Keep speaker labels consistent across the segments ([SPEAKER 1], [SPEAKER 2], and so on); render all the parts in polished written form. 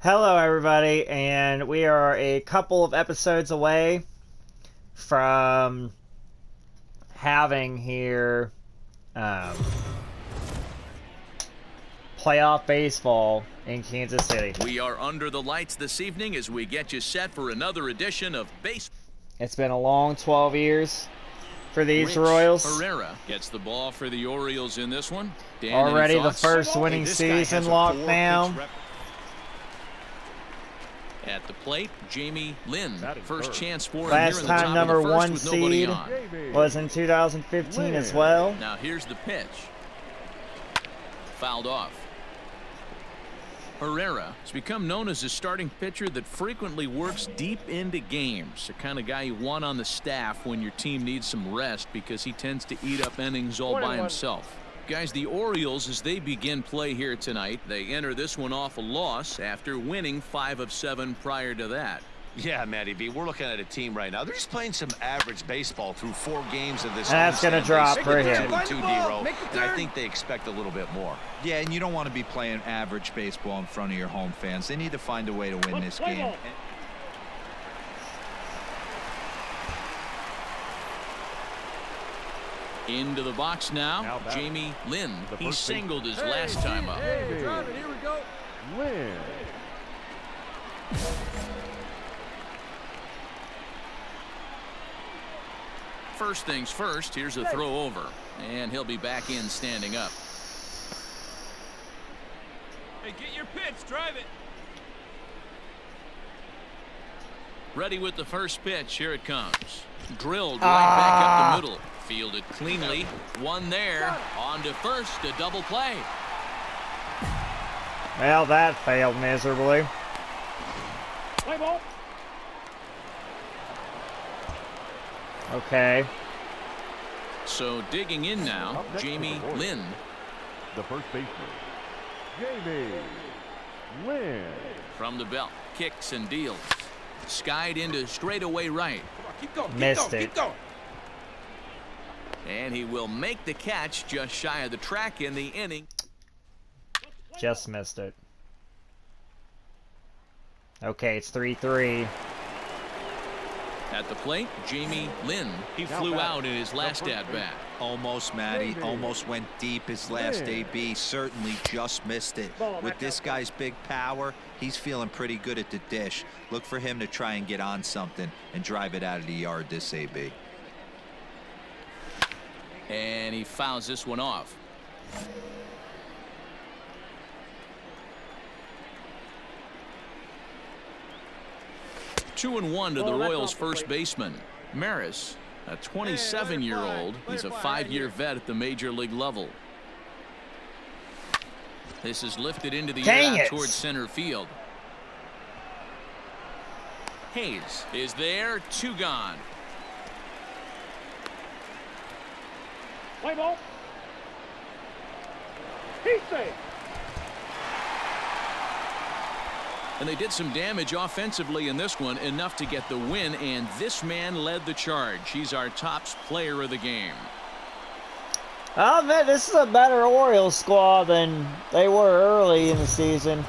[SPEAKER 1] Hello everybody, and we are a couple of episodes away from having here playoff baseball in Kansas City.
[SPEAKER 2] We are under the lights this evening as we get you set for another edition of baseball.
[SPEAKER 1] It's been a long 12 years for these Royals.
[SPEAKER 2] Herrera gets the ball for the Orioles in this one. Dan,
[SPEAKER 1] already the first winning season locked down.
[SPEAKER 2] At the plate, Jamie Lynn. First chance for him
[SPEAKER 1] Last
[SPEAKER 2] here in the
[SPEAKER 1] time
[SPEAKER 2] top
[SPEAKER 1] number
[SPEAKER 2] of the first
[SPEAKER 1] one
[SPEAKER 2] with nobody
[SPEAKER 1] seed
[SPEAKER 2] on.
[SPEAKER 1] was in 2015 as well.
[SPEAKER 2] Now here's the pitch. Fouled off. Herrera has become known as a starting pitcher that frequently works deep into games. The kind of guy you want on the staff when your team needs some rest because he tends to eat up innings all by himself. Guys, the Orioles, as they begin play here tonight, they enter this one off a loss after winning 5 of 7 prior to that.
[SPEAKER 3] Yeah, Matty B, we're looking at a team right now. They're just playing some average baseball through 4 games of this.
[SPEAKER 1] That's going to drop for him.
[SPEAKER 3] 2-0, and I think they expect a little bit more.
[SPEAKER 4] Yeah, and you don't want to be playing average baseball in front of your home fans. They need to find a way to win this game.
[SPEAKER 2] Into the box now, Jamie Lynn. He singled his last time up.
[SPEAKER 5] Here we go. Lynn.
[SPEAKER 2] First things first, here's a throw over, and he'll be back in standing up.
[SPEAKER 5] Hey, get your pitch, drive it.
[SPEAKER 2] Ready with the first pitch, here it comes. Drilled right back up the middle. Fielded cleanly. One there. On to first, a double play.
[SPEAKER 1] Well, that failed miserably.
[SPEAKER 5] Play ball.
[SPEAKER 1] Okay.
[SPEAKER 2] So digging in now, Jamie Lynn.
[SPEAKER 5] The first baseman, Jamie Lynn.
[SPEAKER 2] From the belt, kicks and deals. Skied into straightaway right.
[SPEAKER 5] Keep going.
[SPEAKER 1] Missed it.
[SPEAKER 5] Keep going.
[SPEAKER 2] And he will make the catch just shy of the track in the inning.
[SPEAKER 1] Just missed it. Okay, it's 3-3.
[SPEAKER 2] At the plate, Jamie Lynn. He flew out in his last at-bat.
[SPEAKER 4] Almost, Matty. Almost went deep his last AB. Certainly just missed it. With this guy's big power, he's feeling pretty good at the dish. Look for him to try and get on something and drive it out of the yard this AB.
[SPEAKER 2] And he fouls this one off. Two and one to the Royals' first baseman, Maris, a 27-year-old. He's a 5-year vet at the major league level. This is lifted into the air towards center field. Hayes is there, 2 gone.
[SPEAKER 5] Play ball. He's safe.
[SPEAKER 2] And they did some damage offensively in this one, enough to get the win, and this man led the charge. He's our top player of the game.
[SPEAKER 1] Oh man, this is a better Orioles squad than they were early in the season.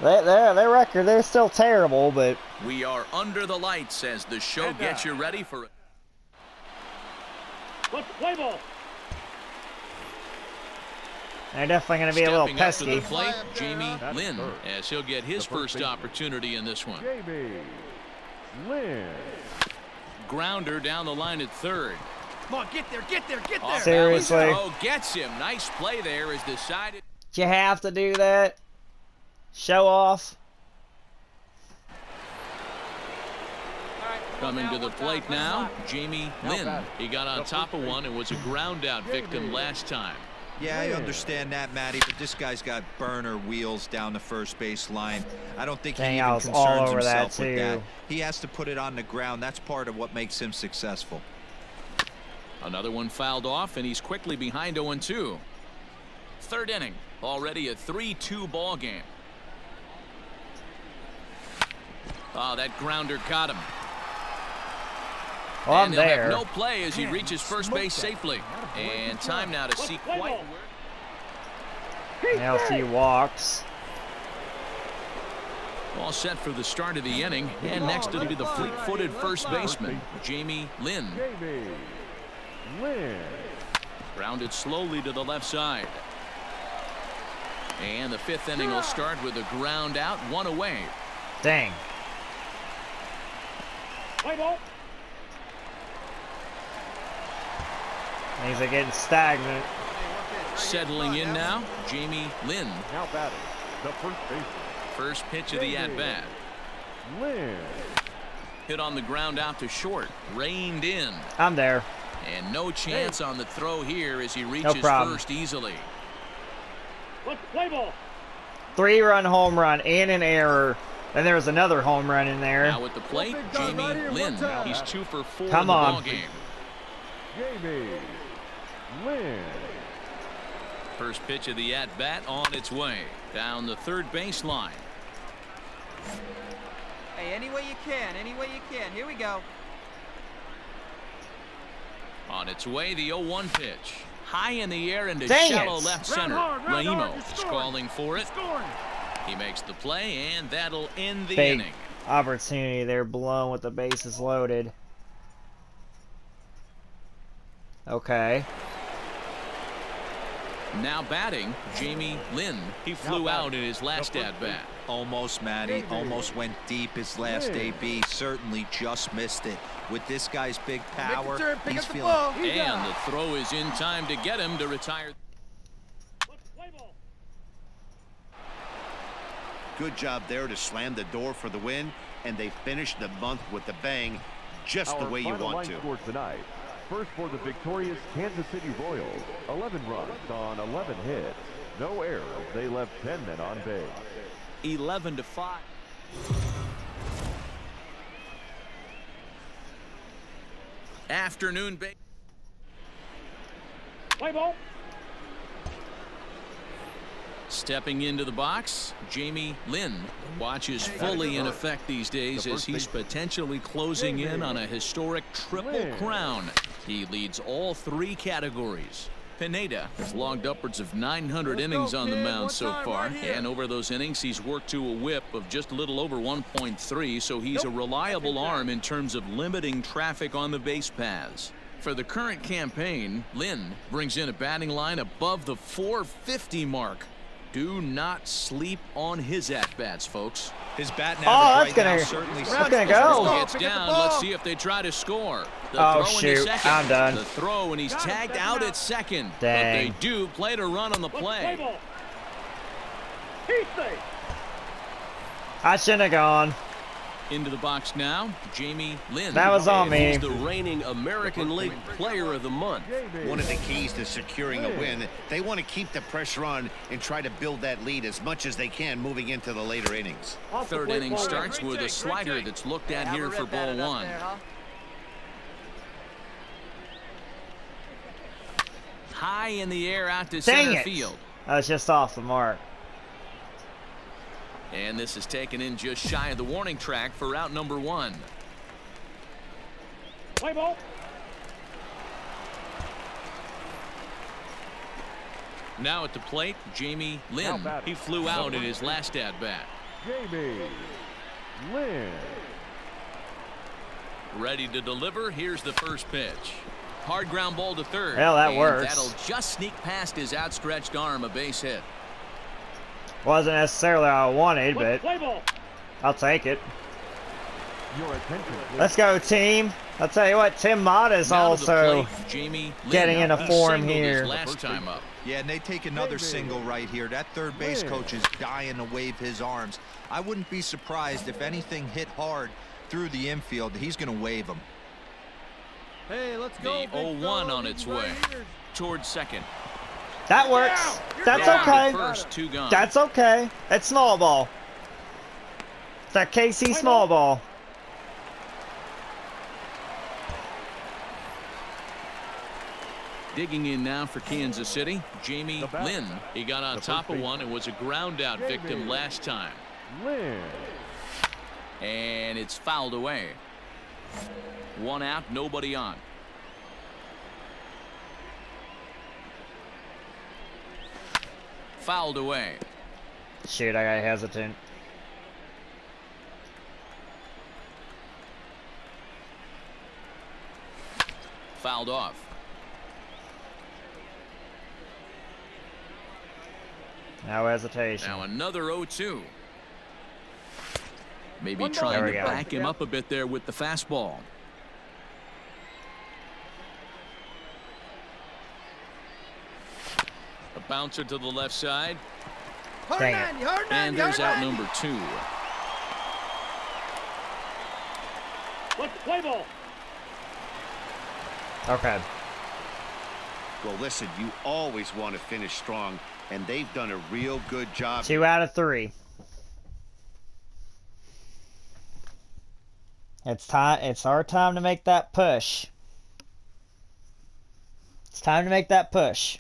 [SPEAKER 1] Their record, they're still terrible, but
[SPEAKER 2] we are under the lights as the show gets you ready for it.
[SPEAKER 5] Let's play ball.
[SPEAKER 1] they're definitely going to be a little pesky.
[SPEAKER 2] Stepping up to the plate, Jamie Lynn, as he'll get his first opportunity in this one.
[SPEAKER 5] Jamie Lynn.
[SPEAKER 2] Grounder down the line at third.
[SPEAKER 5] Come on, get there.
[SPEAKER 2] Off
[SPEAKER 1] Seriously?
[SPEAKER 2] balance. Oh, gets him. Nice play there as decided.
[SPEAKER 1] Did you have to do that? Show off?
[SPEAKER 2] Coming to the plate now, Jamie Lynn. He got on top of one and was a ground out victim last time.
[SPEAKER 4] Yeah, I understand that, Matty, but this guy's got burner wheels down the first base line. I don't think he even concerns himself with that. He has to put it on the ground. That's part of what makes him successful.
[SPEAKER 2] Another one fouled off, and he's quickly behind 0-2. Third inning, already a 3-2 ball game. Oh, that grounder caught him.
[SPEAKER 1] Well,
[SPEAKER 2] and he'll have no play as he reaches first base safely. And time now to see quite
[SPEAKER 1] now a few walks.
[SPEAKER 2] All set for the start of the inning. And next it'll be the fleet-footed first baseman, Jamie Lynn. Grounded slowly to the left side. And the fifth inning will start with a ground out, one away.
[SPEAKER 1] Dang.
[SPEAKER 5] Play ball.
[SPEAKER 1] Things are getting stagnant.
[SPEAKER 2] Settling in now, Jamie Lynn.
[SPEAKER 5] Now batting, the first baseman.
[SPEAKER 2] First pitch of the at-bat. Hit on the ground out to short. Reined in.
[SPEAKER 1] I'm there.
[SPEAKER 2] And no chance on the throw here as he reaches first easily.
[SPEAKER 5] Let's play ball.
[SPEAKER 1] 3-run home run and an error. And there was another home run in there.
[SPEAKER 2] Now at the plate, Jamie Lynn. He's 2 for 4
[SPEAKER 1] Come
[SPEAKER 2] in the
[SPEAKER 1] on.
[SPEAKER 2] ball game.
[SPEAKER 5] Jamie Lynn.
[SPEAKER 2] First pitch of the at-bat on its way. Down the third baseline.
[SPEAKER 6] Hey, any way you can, any way you can. Here we go.
[SPEAKER 2] On its way, the 0-1 pitch. High in the air into
[SPEAKER 1] Dang
[SPEAKER 2] shallow
[SPEAKER 1] it.
[SPEAKER 2] left center.
[SPEAKER 5] Round hard,
[SPEAKER 2] Raimo
[SPEAKER 5] you're
[SPEAKER 2] is
[SPEAKER 5] scoring.
[SPEAKER 2] calling for it.
[SPEAKER 5] Scoring.
[SPEAKER 2] He makes the play, and that'll end the
[SPEAKER 1] Big
[SPEAKER 2] inning.
[SPEAKER 1] opportunity there, blown with the bases loaded. Okay.
[SPEAKER 2] Now batting, Jamie Lynn. He flew out in his last at-bat.
[SPEAKER 4] Almost, Matty. Almost went deep his last AB. Certainly just missed it. With this guy's big power, he's feeling.
[SPEAKER 2] And the throw is in time to get him to retire.
[SPEAKER 5] Let's play ball.
[SPEAKER 3] Good job there to slam the door for the win, and they finished the month with a bang, just the way you want to.
[SPEAKER 5] Scores tonight. First for the victorious Kansas City Royals, 11 runs on 11 hits, no errors. They left 10 men on base.
[SPEAKER 2] 11-5. Afternoon base.
[SPEAKER 5] Play ball.
[SPEAKER 2] Stepping into the box, Jamie Lynn watches fully in effect these days as he's potentially closing in on a historic triple crown. He leads all 3 categories. Pineda has logged upwards of 900 innings on the mound so far, and over those innings he's worked to a whip of just a little over 1.3, so he's a reliable arm in terms of limiting traffic on the base paths. For the current campaign, Lynn brings in a batting line above the 450 mark. Do not sleep on his at-bats, folks.
[SPEAKER 4] His batting
[SPEAKER 1] Oh,
[SPEAKER 4] average
[SPEAKER 1] that's
[SPEAKER 4] right now
[SPEAKER 1] gonna,
[SPEAKER 4] certainly
[SPEAKER 1] that's gonna go.
[SPEAKER 2] Gets down. Let's see if they try to score. The
[SPEAKER 1] Oh,
[SPEAKER 2] throw into
[SPEAKER 1] shoot.
[SPEAKER 2] second.
[SPEAKER 1] I'm done.
[SPEAKER 2] The throw, and he's tagged out at second. But
[SPEAKER 1] Dang.
[SPEAKER 2] they do play to run on the
[SPEAKER 5] Let's play
[SPEAKER 2] play.
[SPEAKER 5] ball. He's safe.
[SPEAKER 1] I shouldn't have gone.
[SPEAKER 2] Into the box now, Jamie Lynn.
[SPEAKER 1] That was on me.
[SPEAKER 7] He's the reigning American League Player of the Month.
[SPEAKER 3] One of the keys to securing a win, they want to keep the pressure on and try to build that lead as much as they can moving into the later innings.
[SPEAKER 5] Off the
[SPEAKER 2] Third
[SPEAKER 5] plate
[SPEAKER 2] inning
[SPEAKER 5] ball.
[SPEAKER 2] starts with a slider that's looked at here for ball 1. High in the air out to
[SPEAKER 1] Dang
[SPEAKER 2] center
[SPEAKER 1] it.
[SPEAKER 2] field.
[SPEAKER 1] I was just off the mark.
[SPEAKER 2] And this is taken in just shy of the warning track for out number 1.
[SPEAKER 5] Play ball.
[SPEAKER 2] Now at the plate, Jamie Lynn. He flew out in his last at-bat.
[SPEAKER 5] Jamie Lynn.
[SPEAKER 2] Ready to deliver. Here's the first pitch. Hard ground ball to third.
[SPEAKER 1] Well, that
[SPEAKER 2] and
[SPEAKER 1] works.
[SPEAKER 2] That'll just sneak past his outstretched arm, a base hit.
[SPEAKER 1] Wasn't necessarily what I wanted,
[SPEAKER 5] Let's
[SPEAKER 1] but
[SPEAKER 5] play ball.
[SPEAKER 1] I'll take it.
[SPEAKER 5] Your attention, please.
[SPEAKER 1] Let's go, team. I'll tell you what, Tim Mata's
[SPEAKER 2] Now to the
[SPEAKER 1] also
[SPEAKER 2] plate, Jamie Lynn.
[SPEAKER 1] getting into
[SPEAKER 2] He
[SPEAKER 1] form
[SPEAKER 2] singled his
[SPEAKER 1] here.
[SPEAKER 2] last time up.
[SPEAKER 4] Yeah, and they take another single right here. That third base coach is dying to wave his arms. I wouldn't be surprised if anything hit hard through the infield. He's going to wave them.
[SPEAKER 7] Hey, let's
[SPEAKER 2] The
[SPEAKER 7] go.
[SPEAKER 2] 0-1 on its way. Towards second.
[SPEAKER 1] That works. That's
[SPEAKER 2] Down to
[SPEAKER 1] okay.
[SPEAKER 2] First, 2 gone.
[SPEAKER 1] That's okay. It's small ball. It's that KC small ball.
[SPEAKER 2] Digging in now for Kansas City, Jamie Lynn. He got on top of one and was a ground out victim last time.
[SPEAKER 5] Lynn.
[SPEAKER 2] And it's fouled away. 1 out, nobody on. Fouled away.
[SPEAKER 1] Shoot, I got hesitant.
[SPEAKER 2] fouled off.
[SPEAKER 1] No hesitation.
[SPEAKER 2] Now another 0-2. Maybe trying to back him up a bit there with the fastball. A bouncer to the left side.
[SPEAKER 1] Dang it.
[SPEAKER 2] And there's out number 2.
[SPEAKER 7] Let's play ball.
[SPEAKER 1] Okay.
[SPEAKER 3] Well, listen, you always want to finish strong, and they've done a real good job.
[SPEAKER 1] 2 out of 3. It's time. It's our time to make that push. It's time to make that push.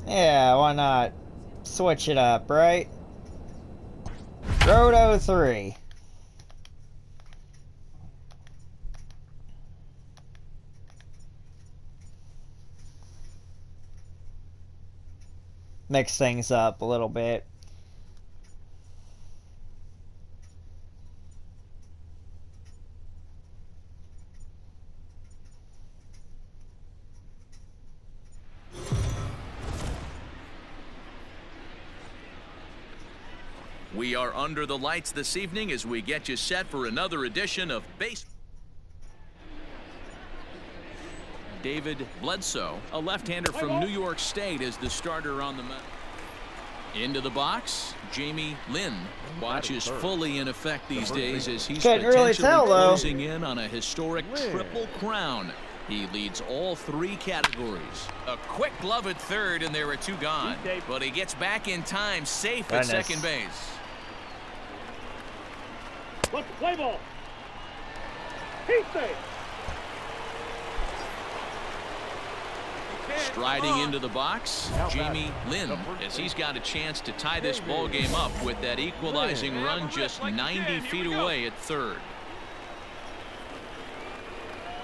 [SPEAKER 1] Yeah, why not? Switch it up, right? Road 03. Mix things up a little bit.
[SPEAKER 2] We are under the lights this evening as we get you set for another edition of Base. David Bledsoe, a left-hander from New York State, is the starter on the mound. Into the box, Jamie Lynn. Watch is fully in effect these days as he's
[SPEAKER 1] Can't really
[SPEAKER 2] potentially
[SPEAKER 1] tell, though.
[SPEAKER 2] closing in on a historic triple crown. He leads all 3 categories. A quick glove at third, and there are 2 gone. But he gets back in time, safe at second base.
[SPEAKER 7] Let's play ball. He's safe.
[SPEAKER 2] Striding into the box, Jamie Lynn, as he's got a chance to tie this ball game up with that equalizing run just 90 feet away at third.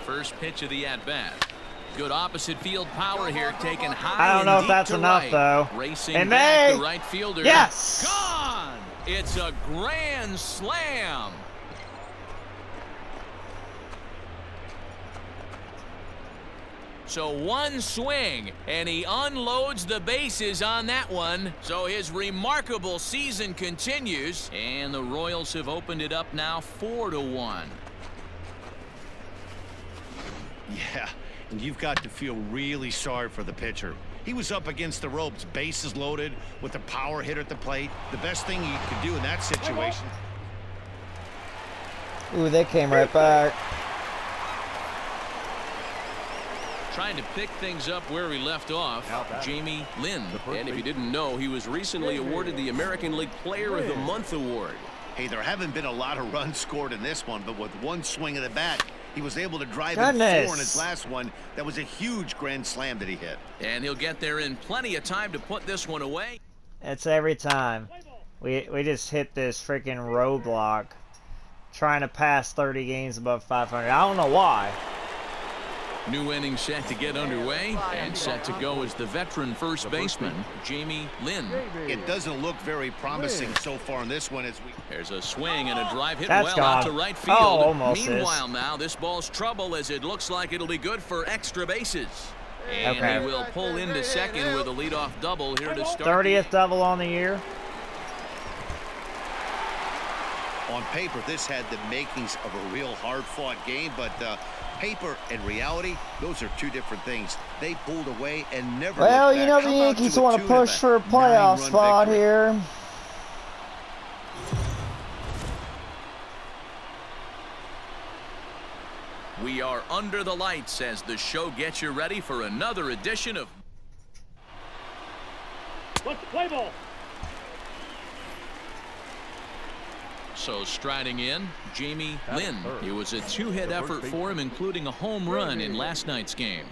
[SPEAKER 2] First pitch of the at-bat. Good opposite field power here, taken high.
[SPEAKER 1] I don't know
[SPEAKER 2] and
[SPEAKER 1] if that's
[SPEAKER 2] deep to
[SPEAKER 1] enough,
[SPEAKER 2] right.
[SPEAKER 1] though.
[SPEAKER 2] Racing
[SPEAKER 1] And
[SPEAKER 2] back,
[SPEAKER 1] they-
[SPEAKER 2] the right fielder.
[SPEAKER 1] Yes!
[SPEAKER 2] Gone! It's a grand slam. So one swing, and he unloads the bases on that one. So his remarkable season continues, and the Royals have opened it up now 4-1.
[SPEAKER 3] Yeah, and you've got to feel really sorry for the pitcher. He was up against the ropes, bases loaded, with a power hitter at the plate. The best thing you could do in that situation.
[SPEAKER 1] Ooh, they came right back.
[SPEAKER 2] Trying to pick things up where he left off, Jamie Lynn.
[SPEAKER 7] And if you didn't know, he was recently awarded the American League Player of the Month award.
[SPEAKER 3] Hey, there haven't been a lot of runs scored in this one, but with one swing of the bat, he was able to drive in 4 in his last one. That was a huge grand slam that he hit.
[SPEAKER 2] And he'll get there in plenty of time to put this one away.
[SPEAKER 1] It's every time. We just hit this freaking roadblock trying to pass 30 games above 500. I don't know why.
[SPEAKER 2] New inning set to get underway, and set to go is the veteran first baseman, Jamie Lynn.
[SPEAKER 3] It doesn't look very promising so far in this one as we.
[SPEAKER 2] There's a swing and a drive hit
[SPEAKER 1] That's
[SPEAKER 2] well out
[SPEAKER 1] gone.
[SPEAKER 2] to right field.
[SPEAKER 1] Oh, almost
[SPEAKER 2] Meanwhile, now this ball's trouble as it looks like it'll be good for extra bases. And
[SPEAKER 1] Okay.
[SPEAKER 2] he will pull into second with a leadoff double here to start.
[SPEAKER 1] 30th double on the year.
[SPEAKER 3] On paper, this had the makings of a real hard-fought game, but paper and reality, those are 2 different things. They pulled away and never.
[SPEAKER 1] Well,
[SPEAKER 3] looked
[SPEAKER 1] you
[SPEAKER 3] back.
[SPEAKER 1] know
[SPEAKER 3] How
[SPEAKER 1] the
[SPEAKER 3] about
[SPEAKER 1] Yankees
[SPEAKER 3] to a
[SPEAKER 1] want to
[SPEAKER 3] tune of
[SPEAKER 1] push
[SPEAKER 3] a
[SPEAKER 1] for a playoff
[SPEAKER 3] 9-run
[SPEAKER 1] spot
[SPEAKER 3] victory?
[SPEAKER 1] here.
[SPEAKER 2] We are under the lights as the show gets you ready for another edition of.
[SPEAKER 7] Let's play ball.
[SPEAKER 2] So striding in, Jamie Lynn. It was a two-hit effort for him, including a home run in last night's game.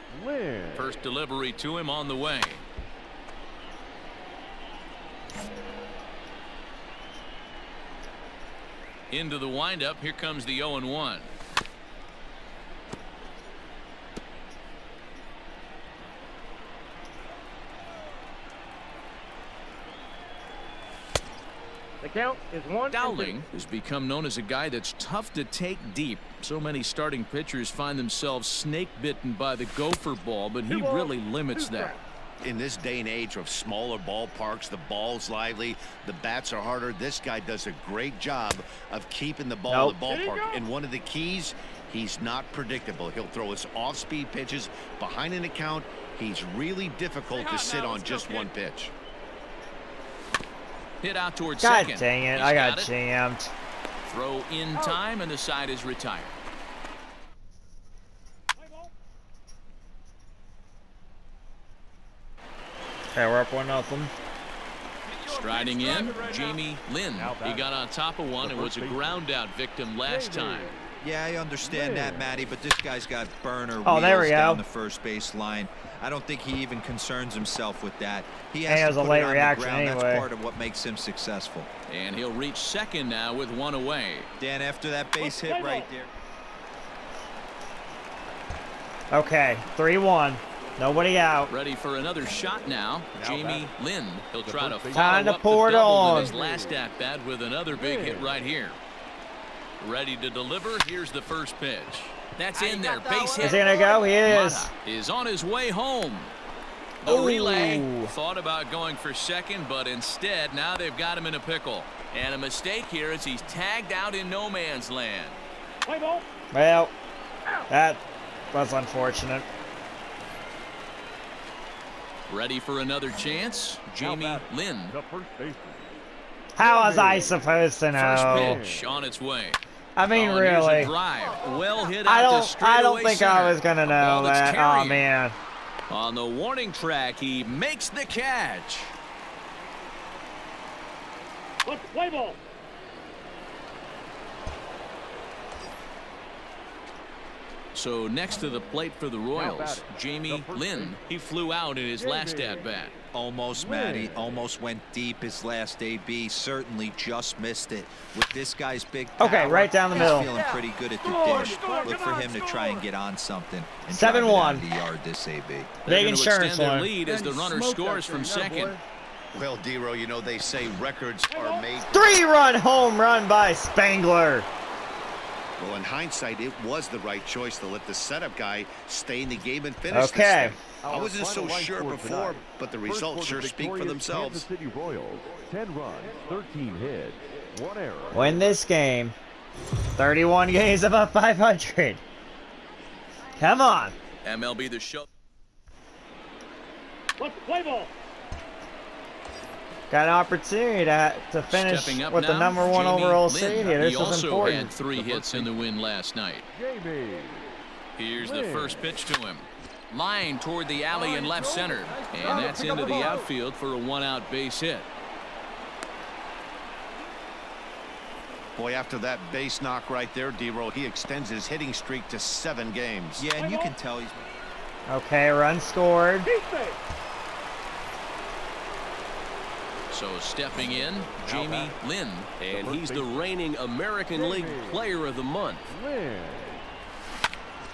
[SPEAKER 2] First delivery to him on the way. Into the windup. Here comes the 0-1.
[SPEAKER 8] The count is 1-2.
[SPEAKER 2] Dowling has become known as a guy that's tough to take deep. So many starting pitchers find themselves snake bitten by the gopher ball, but he really limits that.
[SPEAKER 3] In this day and age of smaller ballparks, the ball's lively, the bats are harder. This guy does a great job of keeping the ball in the ballpark. And one of the keys, he's not predictable. He'll throw his off-speed pitches behind an account. He's really difficult to sit on just one pitch.
[SPEAKER 2] Hit out towards
[SPEAKER 1] God
[SPEAKER 2] second.
[SPEAKER 1] dang it.
[SPEAKER 2] He's
[SPEAKER 1] I got
[SPEAKER 2] it.
[SPEAKER 1] jammed.
[SPEAKER 2] Throw in time, and the side is retired.
[SPEAKER 1] Okay, we're up 1-0.
[SPEAKER 2] Striding in, Jamie Lynn. He got on top of one and was a ground out victim last time.
[SPEAKER 4] Yeah, I understand that, Matty, but this guy's got burner
[SPEAKER 1] Oh, there we
[SPEAKER 4] wheels
[SPEAKER 1] go.
[SPEAKER 4] down the first base line. I don't think he even concerns himself with that. He
[SPEAKER 1] And it
[SPEAKER 4] has
[SPEAKER 1] was
[SPEAKER 4] to
[SPEAKER 1] a
[SPEAKER 4] put
[SPEAKER 1] late
[SPEAKER 4] it on
[SPEAKER 1] reaction
[SPEAKER 4] the ground.
[SPEAKER 1] anyway.
[SPEAKER 4] That's part of what makes him successful.
[SPEAKER 2] And he'll reach second now with one away.
[SPEAKER 4] Dan, after that base hit right there.
[SPEAKER 1] Okay, 3-1. Nobody out.
[SPEAKER 2] Ready for another shot now. Jamie Lynn. He'll try to
[SPEAKER 1] Time
[SPEAKER 2] follow
[SPEAKER 1] to
[SPEAKER 2] up
[SPEAKER 1] pour
[SPEAKER 2] the
[SPEAKER 1] it
[SPEAKER 2] double
[SPEAKER 1] on.
[SPEAKER 2] in his last at bat with another big hit right here. Ready to deliver. Here's the first pitch. That's in there. Base hit.
[SPEAKER 1] Is he gonna go? He is.
[SPEAKER 2] Mata is on his way home. The relay
[SPEAKER 1] Ooh.
[SPEAKER 2] thought about going for second, but instead now they've got him in a pickle. And a mistake here as he's tagged out in no man's land.
[SPEAKER 1] Well, that was unfortunate.
[SPEAKER 2] Ready for another chance. Jamie Lynn.
[SPEAKER 5] The first baseman.
[SPEAKER 1] How was I supposed to
[SPEAKER 2] First
[SPEAKER 1] know?
[SPEAKER 2] pitch on its way.
[SPEAKER 1] I mean,
[SPEAKER 2] Oh, and here's a
[SPEAKER 1] really.
[SPEAKER 2] drive. Well hit out
[SPEAKER 1] I
[SPEAKER 2] to
[SPEAKER 1] don't
[SPEAKER 2] straightaway
[SPEAKER 1] think
[SPEAKER 2] center.
[SPEAKER 1] I was gonna
[SPEAKER 2] A ball
[SPEAKER 1] know
[SPEAKER 2] that's
[SPEAKER 1] that. Oh
[SPEAKER 2] carrying.
[SPEAKER 1] man.
[SPEAKER 2] On the warning track, he makes the catch.
[SPEAKER 8] Let's play ball.
[SPEAKER 2] So next to the plate for the Royals,
[SPEAKER 5] batting,
[SPEAKER 2] Jamie
[SPEAKER 5] the first
[SPEAKER 2] Lynn.
[SPEAKER 5] baseman.
[SPEAKER 2] He flew out in his last at-bat.
[SPEAKER 4] Almost, Matty. Almost went deep his last AB. Certainly just missed it. With this guy's big power,
[SPEAKER 1] Okay, right down the middle.
[SPEAKER 4] He's feeling pretty good at the dish. Look for him to try and get on something. And
[SPEAKER 1] 7-1.
[SPEAKER 4] drive it out of the yard this AB.
[SPEAKER 2] They're
[SPEAKER 1] Big
[SPEAKER 2] going to
[SPEAKER 1] insurance
[SPEAKER 2] extend their
[SPEAKER 1] one.
[SPEAKER 2] lead as the runner scores from second.
[SPEAKER 3] Well, D-Row, you know they say records are made.
[SPEAKER 1] 3-run home run by Spangler.
[SPEAKER 3] Well, in hindsight, it was the right choice to let the setup guy stay in the game and finish this
[SPEAKER 1] Okay.
[SPEAKER 3] thing. I wasn't so sure before, but the results sure speak for themselves.
[SPEAKER 5] Kansas City Royals, 10 runs, 13 hits, 1 error.
[SPEAKER 1] Win this game. 31 games above 500. Come on.
[SPEAKER 2] MLB The Show.
[SPEAKER 8] Let's play ball.
[SPEAKER 1] Got an opportunity to finish
[SPEAKER 2] Stepping up
[SPEAKER 1] with the
[SPEAKER 2] now,
[SPEAKER 1] #1
[SPEAKER 2] Jamie
[SPEAKER 1] overall
[SPEAKER 2] Lynn.
[SPEAKER 1] seed here. This
[SPEAKER 2] He
[SPEAKER 1] is
[SPEAKER 2] also
[SPEAKER 1] important.
[SPEAKER 2] had 3 hits in the win last night.
[SPEAKER 5] Jamie.
[SPEAKER 2] Here's the
[SPEAKER 5] Lynn.
[SPEAKER 2] first pitch to him. Line toward the alley in left center. And that's into the outfield for a 1-out base hit.
[SPEAKER 3] Boy, after that base knock right there, D-Row, he extends his hitting streak to 7 games.
[SPEAKER 4] Yeah, and you can tell he's...
[SPEAKER 1] Okay, run scored.
[SPEAKER 2] So stepping in, Jamie Lynn.
[SPEAKER 7] And he's the reigning American League Player of the Month.
[SPEAKER 5] Lynn.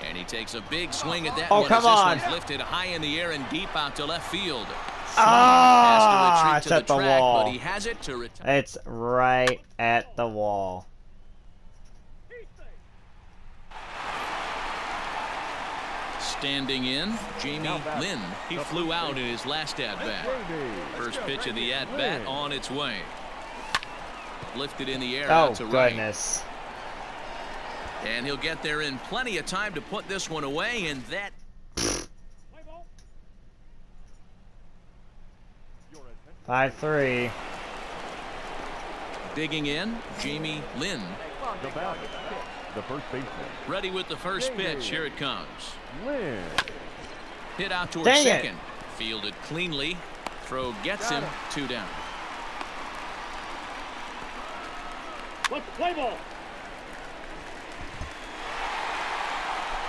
[SPEAKER 2] And he takes a big swing at that
[SPEAKER 1] Oh,
[SPEAKER 2] one
[SPEAKER 1] come
[SPEAKER 2] as this
[SPEAKER 1] on.
[SPEAKER 2] one's lifted high in the air and deep out to left field.
[SPEAKER 1] Ah,
[SPEAKER 2] Has
[SPEAKER 1] it's
[SPEAKER 2] to retreat
[SPEAKER 1] at
[SPEAKER 2] to
[SPEAKER 1] the
[SPEAKER 2] the track,
[SPEAKER 1] wall.
[SPEAKER 2] but he has it to retire.
[SPEAKER 1] It's right at the wall.
[SPEAKER 2] Standing in, Jamie Lynn. He flew out in his last at-bat. First pitch of the at-bat on its way. Lifted in the air
[SPEAKER 1] Oh,
[SPEAKER 2] out to right.
[SPEAKER 1] goodness.
[SPEAKER 2] And he'll get there in plenty of time to put this one away, and that...
[SPEAKER 1] Five 5-3.
[SPEAKER 2] Digging in, Jamie Lynn.
[SPEAKER 5] The batter, the first baseman.
[SPEAKER 2] Ready with the first pitch. Here it comes.
[SPEAKER 5] Lynn.
[SPEAKER 2] Hit out towards
[SPEAKER 1] Dang it.
[SPEAKER 2] second. Fielded cleanly. Throw gets him. 2 down.
[SPEAKER 8] Let's play ball.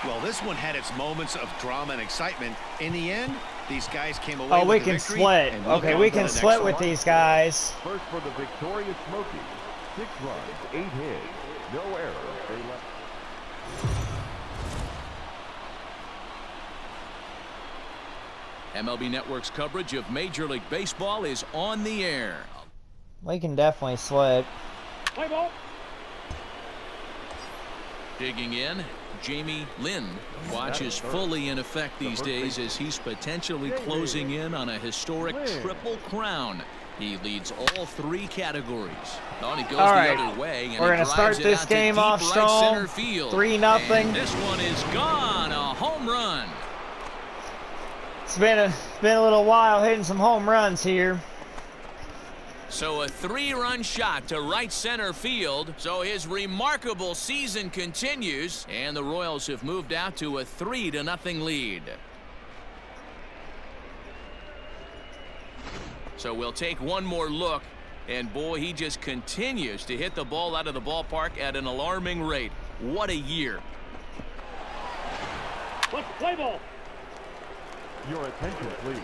[SPEAKER 3] Well, this one had its moments of drama and excitement. In the end, these guys came away
[SPEAKER 1] Oh, we
[SPEAKER 3] with the
[SPEAKER 1] can
[SPEAKER 3] victory,
[SPEAKER 1] split.
[SPEAKER 3] and look
[SPEAKER 1] Okay,
[SPEAKER 3] out
[SPEAKER 1] we
[SPEAKER 3] for
[SPEAKER 1] can
[SPEAKER 3] the next
[SPEAKER 1] split
[SPEAKER 3] one.
[SPEAKER 1] with these guys.
[SPEAKER 5] First for the victorious Smokies. 6 runs, 8 hits, no errors. They left.
[SPEAKER 2] MLB Network's coverage of Major League Baseball is on the air.
[SPEAKER 1] We can definitely split.
[SPEAKER 8] Play ball.
[SPEAKER 2] Digging in, Jamie Lynn. Watch is fully in effect these days as he's potentially closing in on a historic triple crown. He leads all 3 categories. Oh, he goes
[SPEAKER 1] All
[SPEAKER 2] the
[SPEAKER 1] right.
[SPEAKER 2] other way, and
[SPEAKER 1] We're
[SPEAKER 2] he
[SPEAKER 1] gonna start
[SPEAKER 2] drives it
[SPEAKER 1] this
[SPEAKER 2] out to
[SPEAKER 1] game
[SPEAKER 2] deep
[SPEAKER 1] off
[SPEAKER 2] right
[SPEAKER 1] strong.
[SPEAKER 2] center field.
[SPEAKER 1] 3-0.
[SPEAKER 2] And this one is gone. A home run.
[SPEAKER 1] It's been a little while hitting some home runs here.
[SPEAKER 2] So a 3-run shot to right center field. So his remarkable season continues, and the Royals have moved out to a 3-0 lead. So we'll take one more look, and boy, he just continues to hit the ball out of the ballpark at an alarming rate. What a year.
[SPEAKER 8] Let's play ball.
[SPEAKER 5] Your attention, please.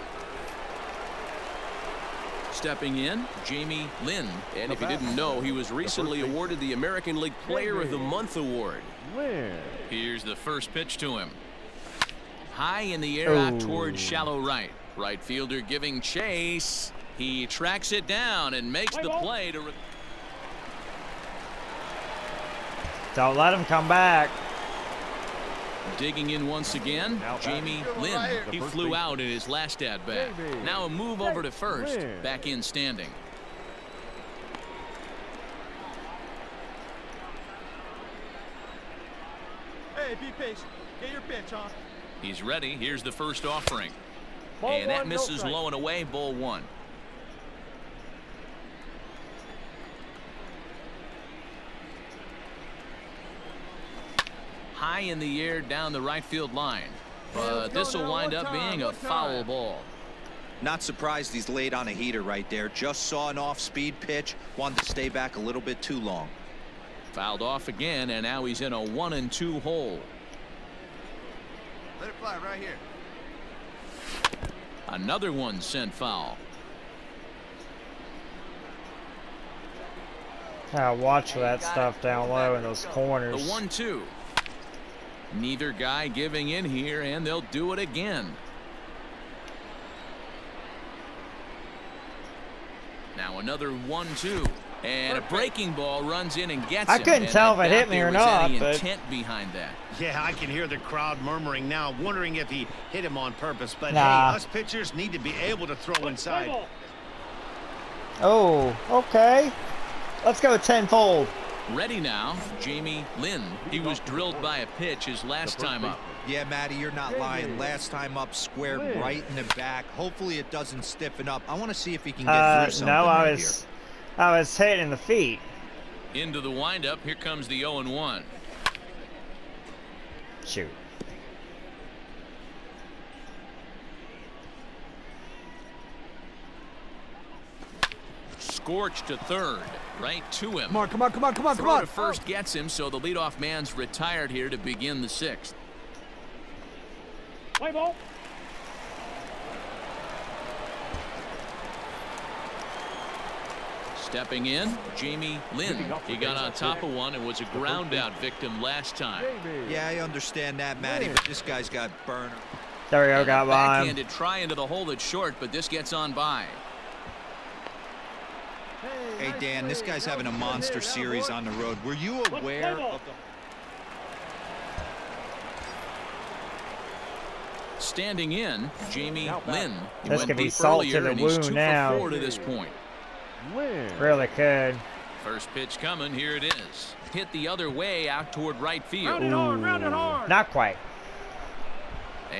[SPEAKER 2] Stepping in, Jamie Lynn. And if you didn't know, he was recently awarded the American League Player of the Month award.
[SPEAKER 5] Lynn.
[SPEAKER 2] Here's the first pitch to him. High in the air out towards shallow right. Right fielder giving chase. He tracks it down and makes the play to...
[SPEAKER 1] Don't let him come back.
[SPEAKER 2] Digging in once again, Jamie Lynn. He flew out in his last at-bat. Now a move over to first. Back in standing.
[SPEAKER 6] Hey, be patient. Get your pitch, huh?
[SPEAKER 2] He's ready. Here's the first offering.
[SPEAKER 8] Ball
[SPEAKER 2] And that
[SPEAKER 8] one, no
[SPEAKER 2] misses
[SPEAKER 8] strike.
[SPEAKER 2] low and away. Ball 1. High in the air down the right field line. But this will wind up being a foul ball.
[SPEAKER 4] Not surprised he's laid on a heater right there. Just saw an off-speed pitch. Wanted to stay back a little bit too long.
[SPEAKER 2] Fouled off again, and now he's in a 1-2 hole.
[SPEAKER 6] Let it fly right here.
[SPEAKER 2] Another one sent foul.
[SPEAKER 1] Watch for that stuff down low in those
[SPEAKER 2] The
[SPEAKER 1] corners.
[SPEAKER 2] 1-2. Neither guy giving in here, and they'll do it again. Now another 1-2. And a breaking ball runs in and gets him.
[SPEAKER 1] I couldn't tell if it hit me or not, but
[SPEAKER 2] intent behind that.
[SPEAKER 3] Yeah, I can hear the crowd murmuring now, wondering if he hit him on purpose. But
[SPEAKER 1] Nah.
[SPEAKER 3] hey, us pitchers need to be able to throw inside.
[SPEAKER 1] Oh, okay. Let's go tenfold.
[SPEAKER 2] Ready now, Jamie Lynn. He was drilled by a pitch his last time up.
[SPEAKER 4] Yeah, Matty, you're not lying. Last time up, squared right in the back. Hopefully it doesn't stiffen up. I want to see if he can get through something
[SPEAKER 1] No,
[SPEAKER 4] right here.
[SPEAKER 1] I was hitting the feet.
[SPEAKER 2] Into the windup. Here comes the 0-1.
[SPEAKER 1] Shoot.
[SPEAKER 2] Scorched to third. Right to him.
[SPEAKER 6] Come on, come on, come on, come on, come
[SPEAKER 2] Throw
[SPEAKER 6] on.
[SPEAKER 2] to first gets him, so the leadoff man's retired here to begin the 6th.
[SPEAKER 8] Play ball.
[SPEAKER 2] Stepping in, Jamie Lynn. He got on top of one and was a ground out victim last time.
[SPEAKER 4] Yeah, I understand that, Matty, but this guy's got burner.
[SPEAKER 1] There we go, got by him.
[SPEAKER 2] Backhanded try into the hole that's short, but this gets on by.
[SPEAKER 4] Hey, Dan, this guy's having a monster series on the road. Were you aware of the...
[SPEAKER 2] Standing in, Jamie Lynn. He
[SPEAKER 1] This
[SPEAKER 2] went
[SPEAKER 1] could be
[SPEAKER 2] deep
[SPEAKER 1] salt to
[SPEAKER 2] earlier,
[SPEAKER 1] the
[SPEAKER 2] and he's 2
[SPEAKER 1] wound
[SPEAKER 2] for
[SPEAKER 1] now.
[SPEAKER 2] 4 to this point.
[SPEAKER 1] Really could.
[SPEAKER 2] First pitch coming. Here it is. Hit the other way out toward right field.
[SPEAKER 8] Round it hard.
[SPEAKER 1] Not quite.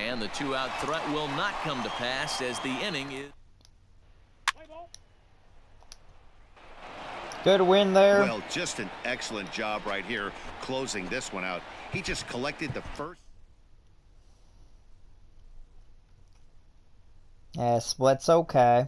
[SPEAKER 2] And the 2-out threat will not come to pass as the inning is.
[SPEAKER 8] Play ball.
[SPEAKER 1] Good win there.
[SPEAKER 3] Well, just an excellent job right here closing this one out. He just collected the first.
[SPEAKER 1] Yeah, split's okay.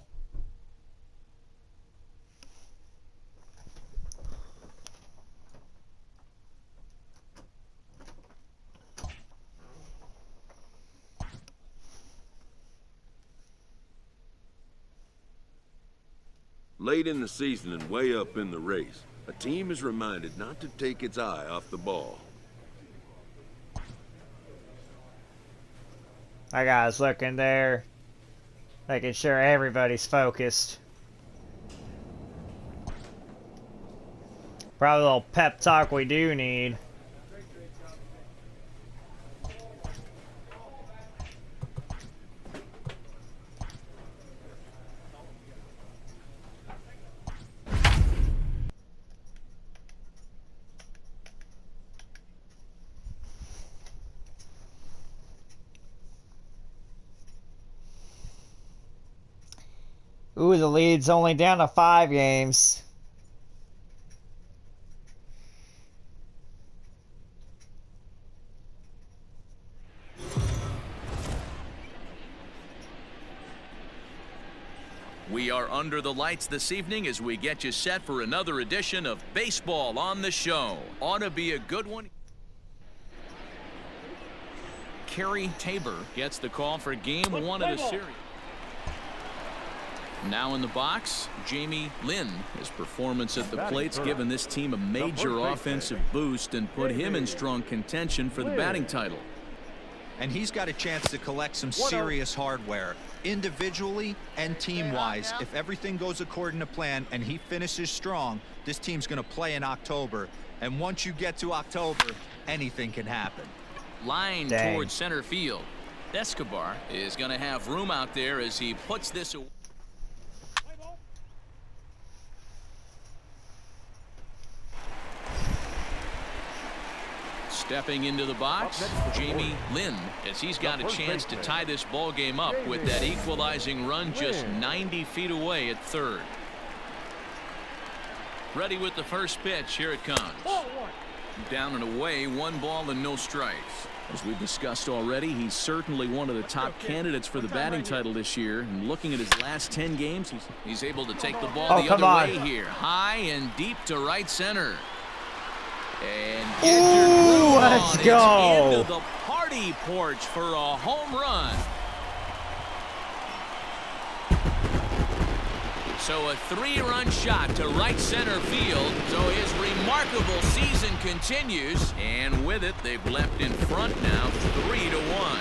[SPEAKER 9] Late in the season and way up in the race, a team is reminded not to take its eye off the ball.
[SPEAKER 1] That guy's looking there, making sure everybody's focused. Probably a little pep talk we do need. Ooh, the lead's only down to 5 games.
[SPEAKER 2] We are under the lights this evening as we get you set for another edition of Baseball on the Show. Ought to be a good one. Kerry Tabor gets the call for game 1 of the series. Now in the box, Jamie Lynn. His performance at the plate's given this team a major offensive boost and put him in strong contention for the batting title.
[SPEAKER 4] And he's got a chance to collect some serious hardware, individually and team-wise. If everything goes according to plan and he finishes strong, this team's going to play in October. And once you get to October, anything can happen.
[SPEAKER 2] Line towards center field. Escobar is going to have room out there as he puts this away. Stepping into the box, Jamie Lynn, as he's got a chance to tie this ball game up with that equalizing run just 90 feet away at third. Ready with the first pitch. Here it comes. Down and away, 1 ball and no strikes. As we've discussed already, he's certainly one of the top candidates for the batting title this year. And looking at his last 10 games, he's able to take the ball the other way here. High and deep to right center. And
[SPEAKER 1] ooh, let's go.
[SPEAKER 2] Into the party porch for a home run. So a 3-run shot to right center field. So his remarkable season continues. And with it, they've left in front now 3-1.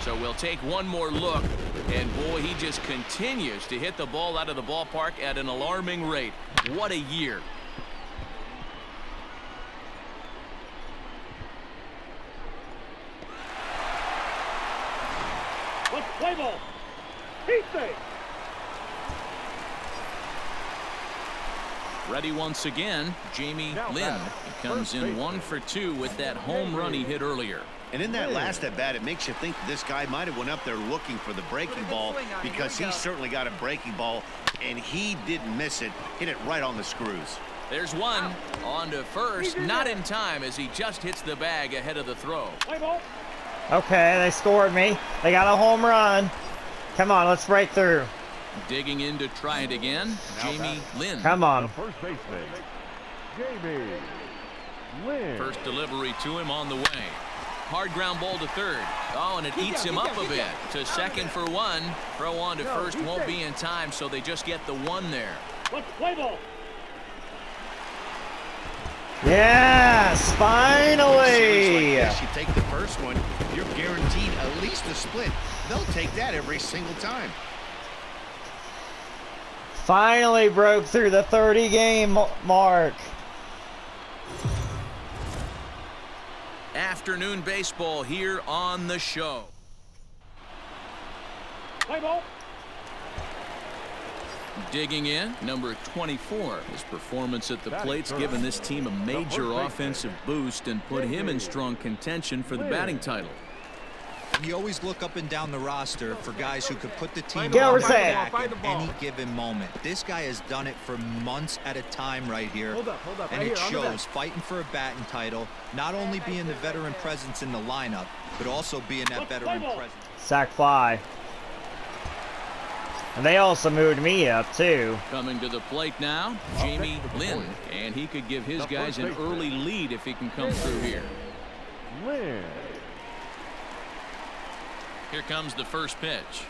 [SPEAKER 2] So we'll take one more look, and boy, he just continues to hit the ball out of the ballpark at an alarming rate. What a year.
[SPEAKER 8] Let's play ball. Heat safe.
[SPEAKER 2] Ready once again, Jamie Lynn. He comes in 1 for 2 with that home run he hit earlier.
[SPEAKER 3] And in that last at bat, it makes you think this guy might have went up there looking for the breaking ball, because he certainly got a breaking ball, and he didn't miss it. Hit it right on the screws.
[SPEAKER 2] There's one on to first, not in time as he just hits the bag ahead of the throw.
[SPEAKER 1] Okay, they scored me. They got a home run. Come on, let's break through.
[SPEAKER 2] Digging in to try it again, Jamie Lynn.
[SPEAKER 1] Come on.
[SPEAKER 5] First baseman, Jamie Lynn.
[SPEAKER 2] First delivery to him on the way. Hard ground ball to third. Oh, and it eats him up a bit. To second for 1. Throw on to first won't be in time, so they just get the 1 there.
[SPEAKER 8] Let's play ball.
[SPEAKER 1] Yes, finally.
[SPEAKER 3] Like this, you take the first one, you're guaranteed at least a split. They'll take that every single time.
[SPEAKER 1] Finally broke through the 30-game mark.
[SPEAKER 2] Afternoon baseball here on the show.
[SPEAKER 8] Play ball.
[SPEAKER 2] Digging in, number 24. His performance at the plate's given this team a major offensive boost and put him in strong contention for the batting title.
[SPEAKER 4] You always look up and down the roster for guys who could put the team
[SPEAKER 1] Get over
[SPEAKER 4] on their
[SPEAKER 1] there.
[SPEAKER 4] back at any given moment. This guy has done it for months at a time right here.
[SPEAKER 6] Hold up.
[SPEAKER 4] And
[SPEAKER 6] Right
[SPEAKER 4] it
[SPEAKER 6] here, on the
[SPEAKER 4] shows, fighting for a batting title, not only being the veteran presence in the lineup, but also being that veteran presence.
[SPEAKER 1] Sack fly. And they also moved me up, too.
[SPEAKER 2] Coming to the plate now, Jamie Lynn. And he could give his guys an early lead if he can come through here.
[SPEAKER 5] Lynn.
[SPEAKER 2] Here comes the first pitch.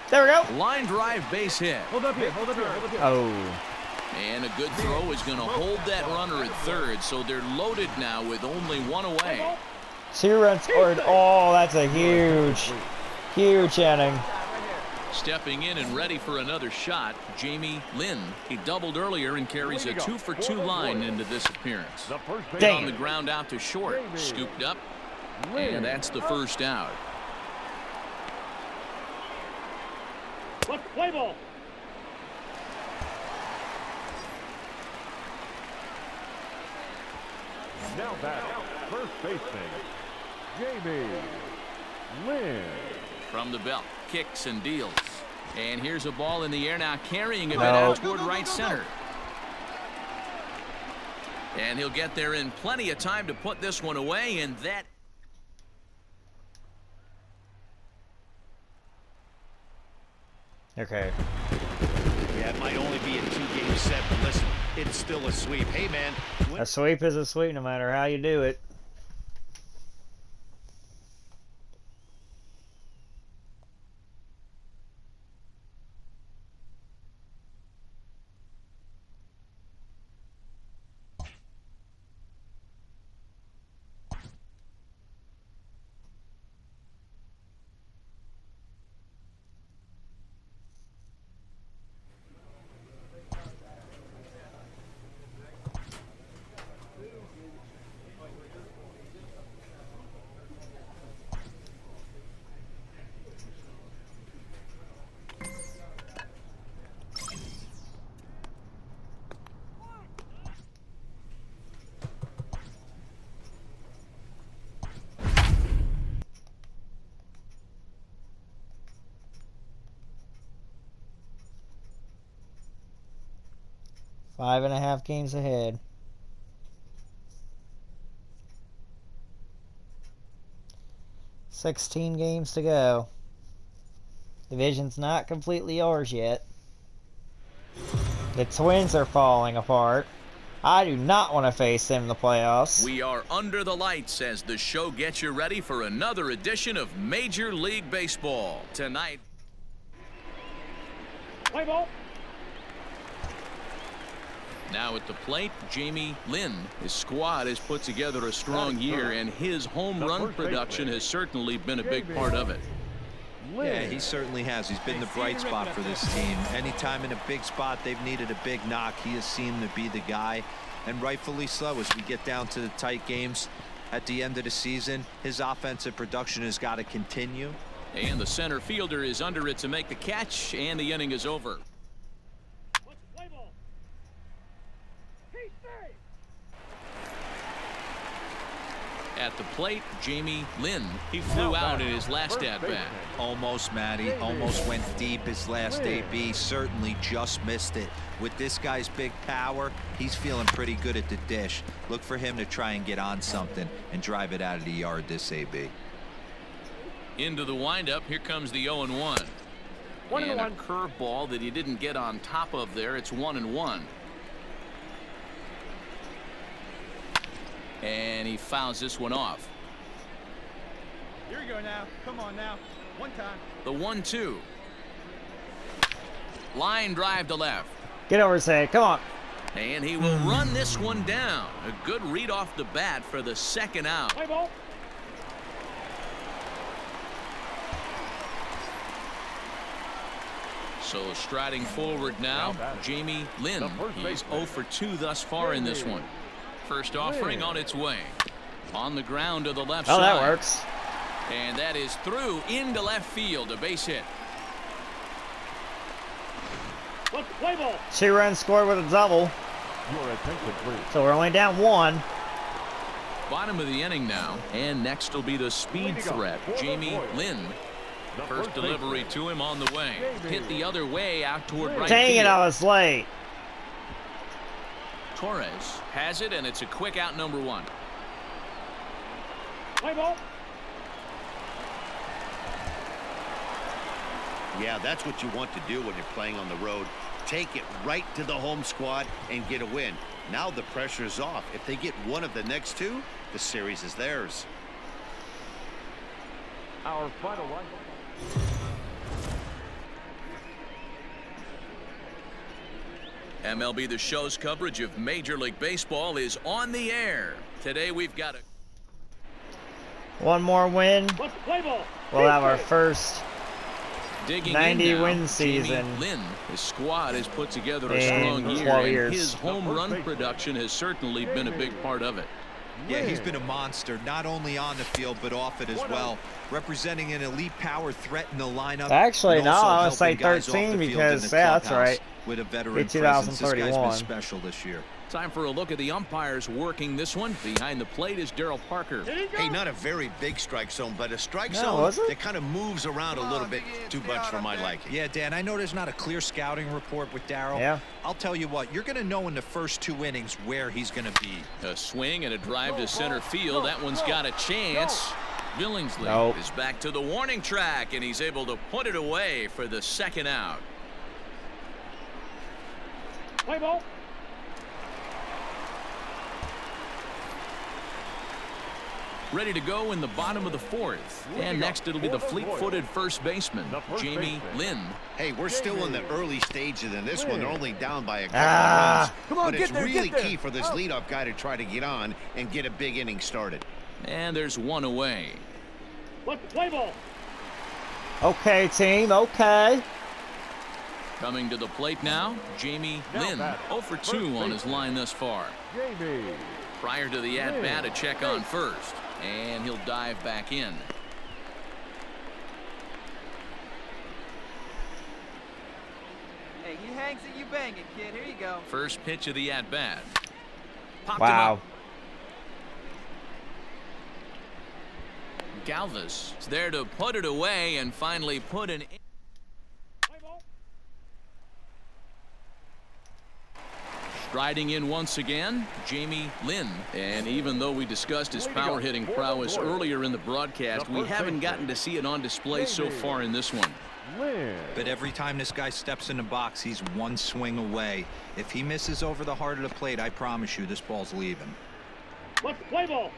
[SPEAKER 1] There we go.
[SPEAKER 2] Line drive base hit.
[SPEAKER 6] Hold up here, hold up here, hold up here.
[SPEAKER 1] Oh.
[SPEAKER 2] And a good throw is going to hold that runner at third, so they're loaded now with only one away.
[SPEAKER 1] 2 runs scored. Oh, that's a huge inning.
[SPEAKER 2] Stepping in and ready for another shot, Jamie Lynn. He doubled earlier and carries a 2-for-2 line into this appearance. Hit on the ground out to short, scooped up, and that's the first out.
[SPEAKER 8] Let's play ball.
[SPEAKER 5] Now back, first baseman, Jamie Lynn.
[SPEAKER 2] From the belt, kicks and deals. And here's a ball in the air now, carrying a bit out toward right center. And he'll get there in plenty of time to put this one away, and that...
[SPEAKER 1] Okay.
[SPEAKER 3] Yeah, it might only be a 2-game set, but listen, it's still a sweep. Hey, man.
[SPEAKER 1] A sweep is a sweep no matter how you do it. Five and a half games ahead. $16 games to go. Division's not completely yours yet. The Twins are falling apart. I do not want to face them in the playoffs.
[SPEAKER 2] We are under the lights as the show gets you ready for another edition of Major League Baseball. Tonight.
[SPEAKER 8] Play ball.
[SPEAKER 2] Now at the plate, Jamie Lynn. His squad has put together a strong year, and his home run production has certainly been a big part of it.
[SPEAKER 4] Yeah, he certainly has. He's been the bright spot for this team. Anytime in a big spot they've needed a big knock, he has seemed to be the guy, and rightfully so. As we get down to the tight games at the end of the season, his offensive production has got to continue.
[SPEAKER 2] And the center fielder is under it to make the catch, and the inning is over.
[SPEAKER 8] Let's play ball.
[SPEAKER 2] At the plate, Jamie Lynn. He flew out in his last at-bat.
[SPEAKER 4] Almost, Matty. Almost went deep his last AB. Certainly just missed it. With this guy's big power, he's feeling pretty good at the dish. Look for him to try and get on something and drive it out of the yard this AB.
[SPEAKER 2] Into the windup. Here comes the 0-1. And a curveball that he didn't get on top of there. It's 1-1. And he fouls this one off.
[SPEAKER 6] Here we go now. Come on now. One time.
[SPEAKER 2] The 1-2. Line drive to left.
[SPEAKER 1] Get over his head. Come on.
[SPEAKER 2] And he will run this one down. A good read off the bat for the second out.
[SPEAKER 8] Play ball.
[SPEAKER 2] So striding forward now, Jamie Lynn. He's 0 for 2 thus far in this one. First offering on its way. On the ground to the left side.
[SPEAKER 1] Oh, that works.
[SPEAKER 2] And that is through into left field. A base hit.
[SPEAKER 8] Let's play ball.
[SPEAKER 1] 2 runs scored with a double.
[SPEAKER 5] Your attention, please.
[SPEAKER 1] So we're only down 1.
[SPEAKER 2] Bottom of the inning now. And next will be the speed threat, Jamie Lynn. First delivery to him on the way. Hit the other way out toward right
[SPEAKER 1] Dang
[SPEAKER 2] field.
[SPEAKER 1] it, I was late.
[SPEAKER 2] Torres has it, and it's a quick out, number 1.
[SPEAKER 8] Play ball.
[SPEAKER 3] Yeah, that's what you want to do when you're playing on the road. Take it right to the home squad and get a win. Now the pressure is off. If they get one of the next two, the series is theirs.
[SPEAKER 5] Our final line.
[SPEAKER 2] MLB The Show's coverage of Major League Baseball is on the air. Today we've got
[SPEAKER 1] One more win.
[SPEAKER 8] Let's play ball.
[SPEAKER 1] We'll have our first
[SPEAKER 2] digging
[SPEAKER 1] 90
[SPEAKER 2] in now,
[SPEAKER 1] win season.
[SPEAKER 2] Jamie Lynn, his squad has put together a
[SPEAKER 1] In
[SPEAKER 2] strong
[SPEAKER 1] 12
[SPEAKER 2] year,
[SPEAKER 1] years.
[SPEAKER 2] and his home run production has certainly been a big part of it.
[SPEAKER 4] Yeah, he's been a monster, not only on the field, but off it as well. Representing an elite power threat in the lineup.
[SPEAKER 1] Actually,
[SPEAKER 4] and
[SPEAKER 1] no,
[SPEAKER 4] also
[SPEAKER 1] I would say
[SPEAKER 4] helping guys off the
[SPEAKER 1] 13
[SPEAKER 4] field in
[SPEAKER 1] because,
[SPEAKER 4] the
[SPEAKER 1] yeah, that's
[SPEAKER 4] clubhouse
[SPEAKER 1] right.
[SPEAKER 4] With a veteran
[SPEAKER 1] It's
[SPEAKER 4] presence, this guy's
[SPEAKER 1] 2031.
[SPEAKER 4] been special this year.
[SPEAKER 2] Time for a look at the umpires working this one. Behind the plate is Darryl Parker.
[SPEAKER 3] Hey, not a very big strike zone, but a strike
[SPEAKER 1] No,
[SPEAKER 3] zone
[SPEAKER 1] was it?
[SPEAKER 3] that kind of moves around a little bit too much for my liking.
[SPEAKER 4] Yeah, Dan, I know there's not a clear scouting report with Darryl.
[SPEAKER 1] Yeah.
[SPEAKER 4] I'll tell you what, you're going to know in the first 2 innings where he's going to be.
[SPEAKER 2] A swing and a drive to center field. That one's got a chance. Billingsley
[SPEAKER 1] Nope.
[SPEAKER 2] is back to the warning track, and he's able to put it away for the second out.
[SPEAKER 8] Play ball.
[SPEAKER 2] Ready to go in the bottom of the 4th. And next it'll be the fleet-footed first baseman, Jamie Lynn.
[SPEAKER 3] Hey, we're still in the early stages in this one. They're only down by a couple
[SPEAKER 1] Ah.
[SPEAKER 3] of runs.
[SPEAKER 6] Come on,
[SPEAKER 3] but
[SPEAKER 6] get
[SPEAKER 3] it's
[SPEAKER 6] there,
[SPEAKER 3] really
[SPEAKER 6] get there.
[SPEAKER 3] key for this leadoff guy to try to get on and get a big inning started.
[SPEAKER 2] And there's one away.
[SPEAKER 8] Let's play ball.
[SPEAKER 1] Okay, team. Okay.
[SPEAKER 2] Coming to the plate now, Jamie Lynn. 0 for 2 on his line thus far.
[SPEAKER 5] Jamie.
[SPEAKER 2] Prior to the at-bat, a check on first. And he'll dive back in.
[SPEAKER 10] Hey, he hangs it, you bang it, kid. Here you go.
[SPEAKER 2] First pitch of the at-bat. Popped him
[SPEAKER 1] Wow.
[SPEAKER 2] up. Galvis is there to put it away and finally put an.
[SPEAKER 8] Play ball.
[SPEAKER 2] Striding in once again, Jamie Lynn. And even though we discussed his power hitting prowess earlier in the broadcast, we haven't gotten to see it on display so far in this one.
[SPEAKER 4] But every time this guy steps in the box, he's one swing away. If he misses over the heart of the plate, I promise you this ball's leaving.
[SPEAKER 8] Let's play ball.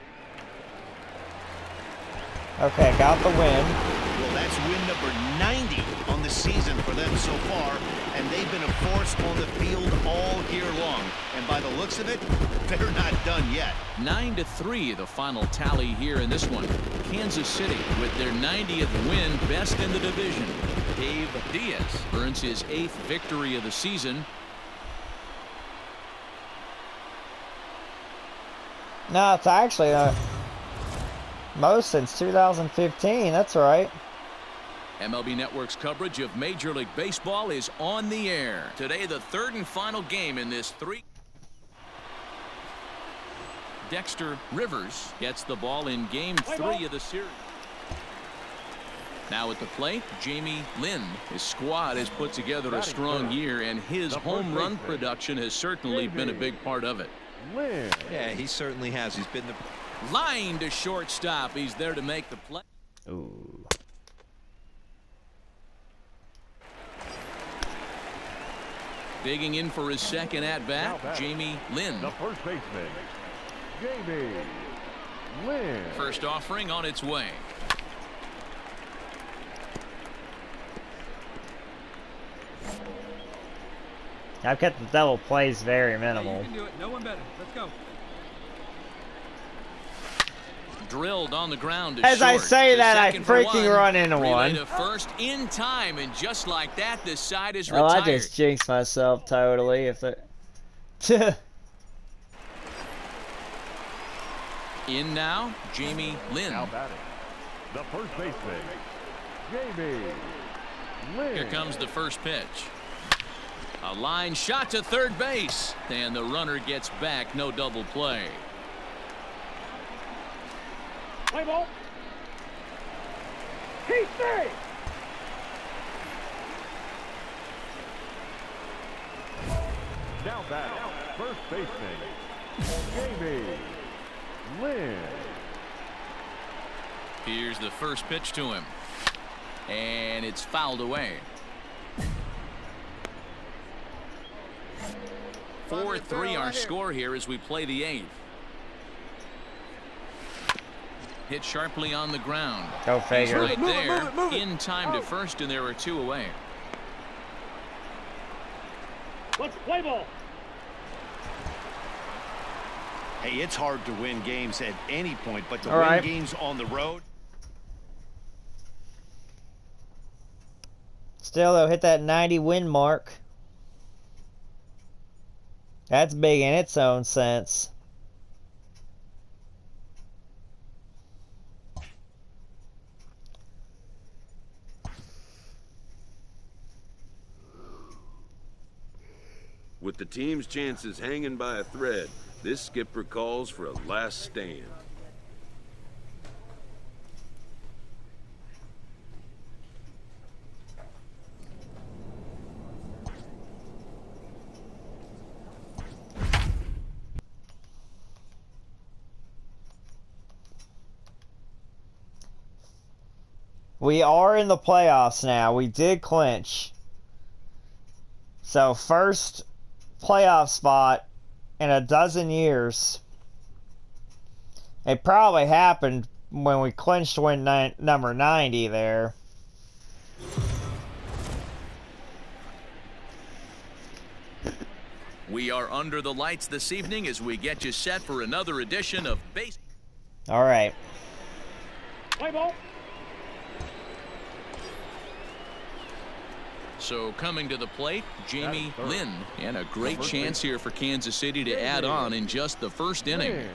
[SPEAKER 1] Okay, got the win.
[SPEAKER 3] Well, that's win number 90 on the season for them so far, and they've been a force on the field all year long. And by the looks of it, they're not done yet.
[SPEAKER 2] 9-3, the final tally here in this one. Kansas City with their 90th win, best in the division. Dave Diaz earns his 8th victory of the season.
[SPEAKER 1] No, it's actually most since 2015. That's right.
[SPEAKER 2] MLB Network's coverage of Major League Baseball is on the air. Today, the 3rd and final game in this 3. Dexter Rivers gets the ball in game 3 of the series. Now at the plate, Jamie Lynn. His squad has put together a strong year, and his home run production has certainly been a big part of it.
[SPEAKER 4] Yeah, he certainly has. He's been the
[SPEAKER 2] Line to shortstop. He's there to make the play.
[SPEAKER 1] Ooh.
[SPEAKER 2] Digging in for his second at-bat, Jamie Lynn.
[SPEAKER 5] The first baseman, Jamie Lynn.
[SPEAKER 2] First offering on its way.
[SPEAKER 1] I've kept the double plays very minimal.
[SPEAKER 10] You can do it. No one better. Let's go.
[SPEAKER 2] Drilled on the ground to
[SPEAKER 1] As
[SPEAKER 2] short.
[SPEAKER 1] I say
[SPEAKER 2] To
[SPEAKER 1] that, I
[SPEAKER 2] second for
[SPEAKER 1] freaking
[SPEAKER 2] one.
[SPEAKER 1] run into
[SPEAKER 2] Relay
[SPEAKER 1] one.
[SPEAKER 2] to first in time, and just like that, this side is
[SPEAKER 1] Well,
[SPEAKER 2] retired.
[SPEAKER 1] I just jinxed myself totally. If it.
[SPEAKER 2] In now, Jamie Lynn.
[SPEAKER 5] Now batting, the first baseman, Jamie Lynn.
[SPEAKER 2] Here comes the first pitch. A line shot to third base, and the runner gets back. No double play.
[SPEAKER 8] Play ball. He's safe.
[SPEAKER 5] Now batting, first baseman, Jamie Lynn.
[SPEAKER 2] Here's the first pitch to him. And it's fouled away. 4-3 our score here as we play the 8th. Hit sharply on the ground.
[SPEAKER 1] Go figure.
[SPEAKER 2] He's right there, in time to first, and there are 2 away.
[SPEAKER 8] Let's play ball.
[SPEAKER 3] Hey, it's hard to win games at any point, but to
[SPEAKER 1] All
[SPEAKER 3] win
[SPEAKER 1] right.
[SPEAKER 3] games on the road.
[SPEAKER 1] Still, they'll hit that 90 win mark. That's big in its own sense.
[SPEAKER 9] With the team's chances hanging by a thread, this skipper calls for a last stand.
[SPEAKER 1] We are in the playoffs now. We did clinch. So first playoff spot in a dozen years. It probably happened when we clinched win number 90 there.
[SPEAKER 2] We are under the lights this evening as we get you set for another edition of Base.
[SPEAKER 1] All right.
[SPEAKER 8] Play ball.
[SPEAKER 2] So coming to the plate, Jamie Lynn, and a great chance here for Kansas City to add on in just the first inning.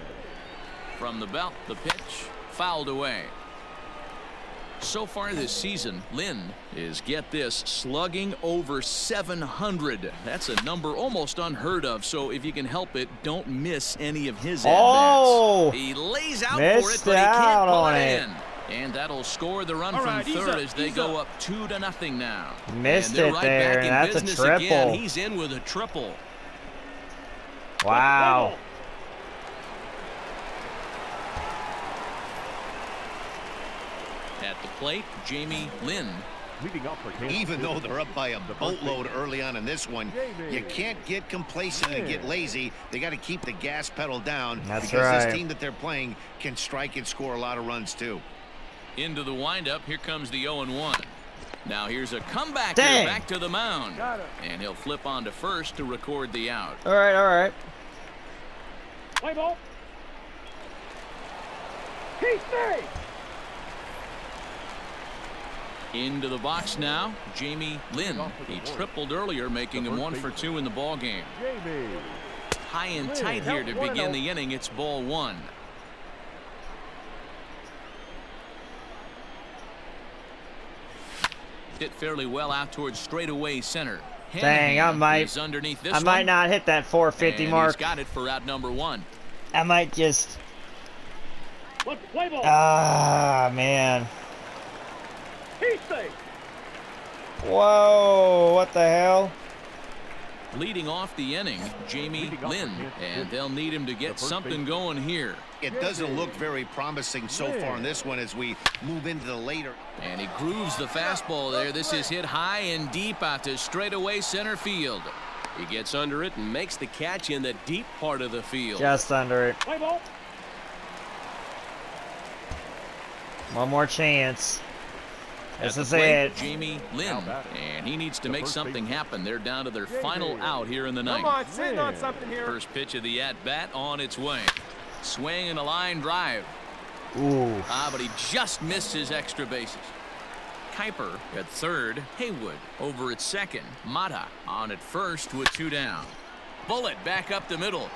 [SPEAKER 2] From the belt, the pitch fouled away. So far this season, Lynn is, get this, slugging over 700. That's a number almost unheard of, so if you can help it, don't miss any of his
[SPEAKER 1] Oh!
[SPEAKER 2] at-bats. He lays out for it,
[SPEAKER 1] Missed
[SPEAKER 2] but he can't
[SPEAKER 1] out
[SPEAKER 2] pull
[SPEAKER 1] on
[SPEAKER 2] it
[SPEAKER 1] it.
[SPEAKER 2] in. And that'll score the run
[SPEAKER 8] All
[SPEAKER 2] from
[SPEAKER 8] right,
[SPEAKER 2] third as they
[SPEAKER 8] ease
[SPEAKER 2] go
[SPEAKER 8] up.
[SPEAKER 2] up 2-0 now.
[SPEAKER 1] Missed
[SPEAKER 2] and they're
[SPEAKER 1] it
[SPEAKER 2] right
[SPEAKER 1] there,
[SPEAKER 2] back
[SPEAKER 1] and
[SPEAKER 2] in
[SPEAKER 1] that's a
[SPEAKER 2] business
[SPEAKER 1] triple.
[SPEAKER 2] again. He's in with a triple.
[SPEAKER 1] Wow.
[SPEAKER 2] At the plate, Jamie Lynn.
[SPEAKER 5] Leading up for Kansas
[SPEAKER 3] Even though
[SPEAKER 5] City,
[SPEAKER 3] they're up by a
[SPEAKER 5] the first
[SPEAKER 3] boatload
[SPEAKER 5] baseman,
[SPEAKER 3] early on in this one, you can't get complacent and get lazy. They got to keep the gas pedal down.
[SPEAKER 1] That's
[SPEAKER 3] because
[SPEAKER 1] right.
[SPEAKER 3] this team that they're playing can strike and score a lot of runs too.
[SPEAKER 2] Into the windup, here comes the 0-1. Now here's a comeback
[SPEAKER 1] Dang.
[SPEAKER 2] here back to the mound. And he'll flip on to first to record the out.
[SPEAKER 1] All right, all right.
[SPEAKER 8] Play ball. Keep stay.
[SPEAKER 2] Into the box now, Jamie Lynn. He tripled earlier, making him 1 for 2 in the ball game.
[SPEAKER 5] Jamie.
[SPEAKER 2] High and tight here to begin the inning. It's ball 1. Hit fairly well out towards straightaway center.
[SPEAKER 1] Dang,
[SPEAKER 2] is underneath this
[SPEAKER 1] I might
[SPEAKER 2] one,
[SPEAKER 1] not hit that 450
[SPEAKER 2] and
[SPEAKER 1] mark.
[SPEAKER 2] he's got it for out number 1.
[SPEAKER 1] I might just.
[SPEAKER 8] Let's play ball.
[SPEAKER 1] Ah, man.
[SPEAKER 8] Keep stay.
[SPEAKER 1] Whoa, what the hell?
[SPEAKER 2] Leading off the inning, Jamie Lynn, and they'll need him to get something going here.
[SPEAKER 3] It doesn't look very promising so far in this one as we move into the later.
[SPEAKER 2] And he grooves the fastball there. This is hit high and deep out to straightaway center field.
[SPEAKER 7] He gets under it and makes the catch in the deep part of the field.
[SPEAKER 1] Just under it.
[SPEAKER 8] Play ball.
[SPEAKER 1] One more chance. This
[SPEAKER 2] At
[SPEAKER 1] is
[SPEAKER 2] the plate,
[SPEAKER 1] it.
[SPEAKER 2] Jamie Lynn, and he needs to make something happen. They're down to their final out here in the ninth.
[SPEAKER 6] Come on, sitting on something here.
[SPEAKER 2] First pitch of the at-bat on its way. Swing and a line drive.
[SPEAKER 1] Ooh.
[SPEAKER 2] But he just missed his extra bases. Kuiper at third. Haywood over at second. Mata on at first with 2 down. Bullet back up the middle.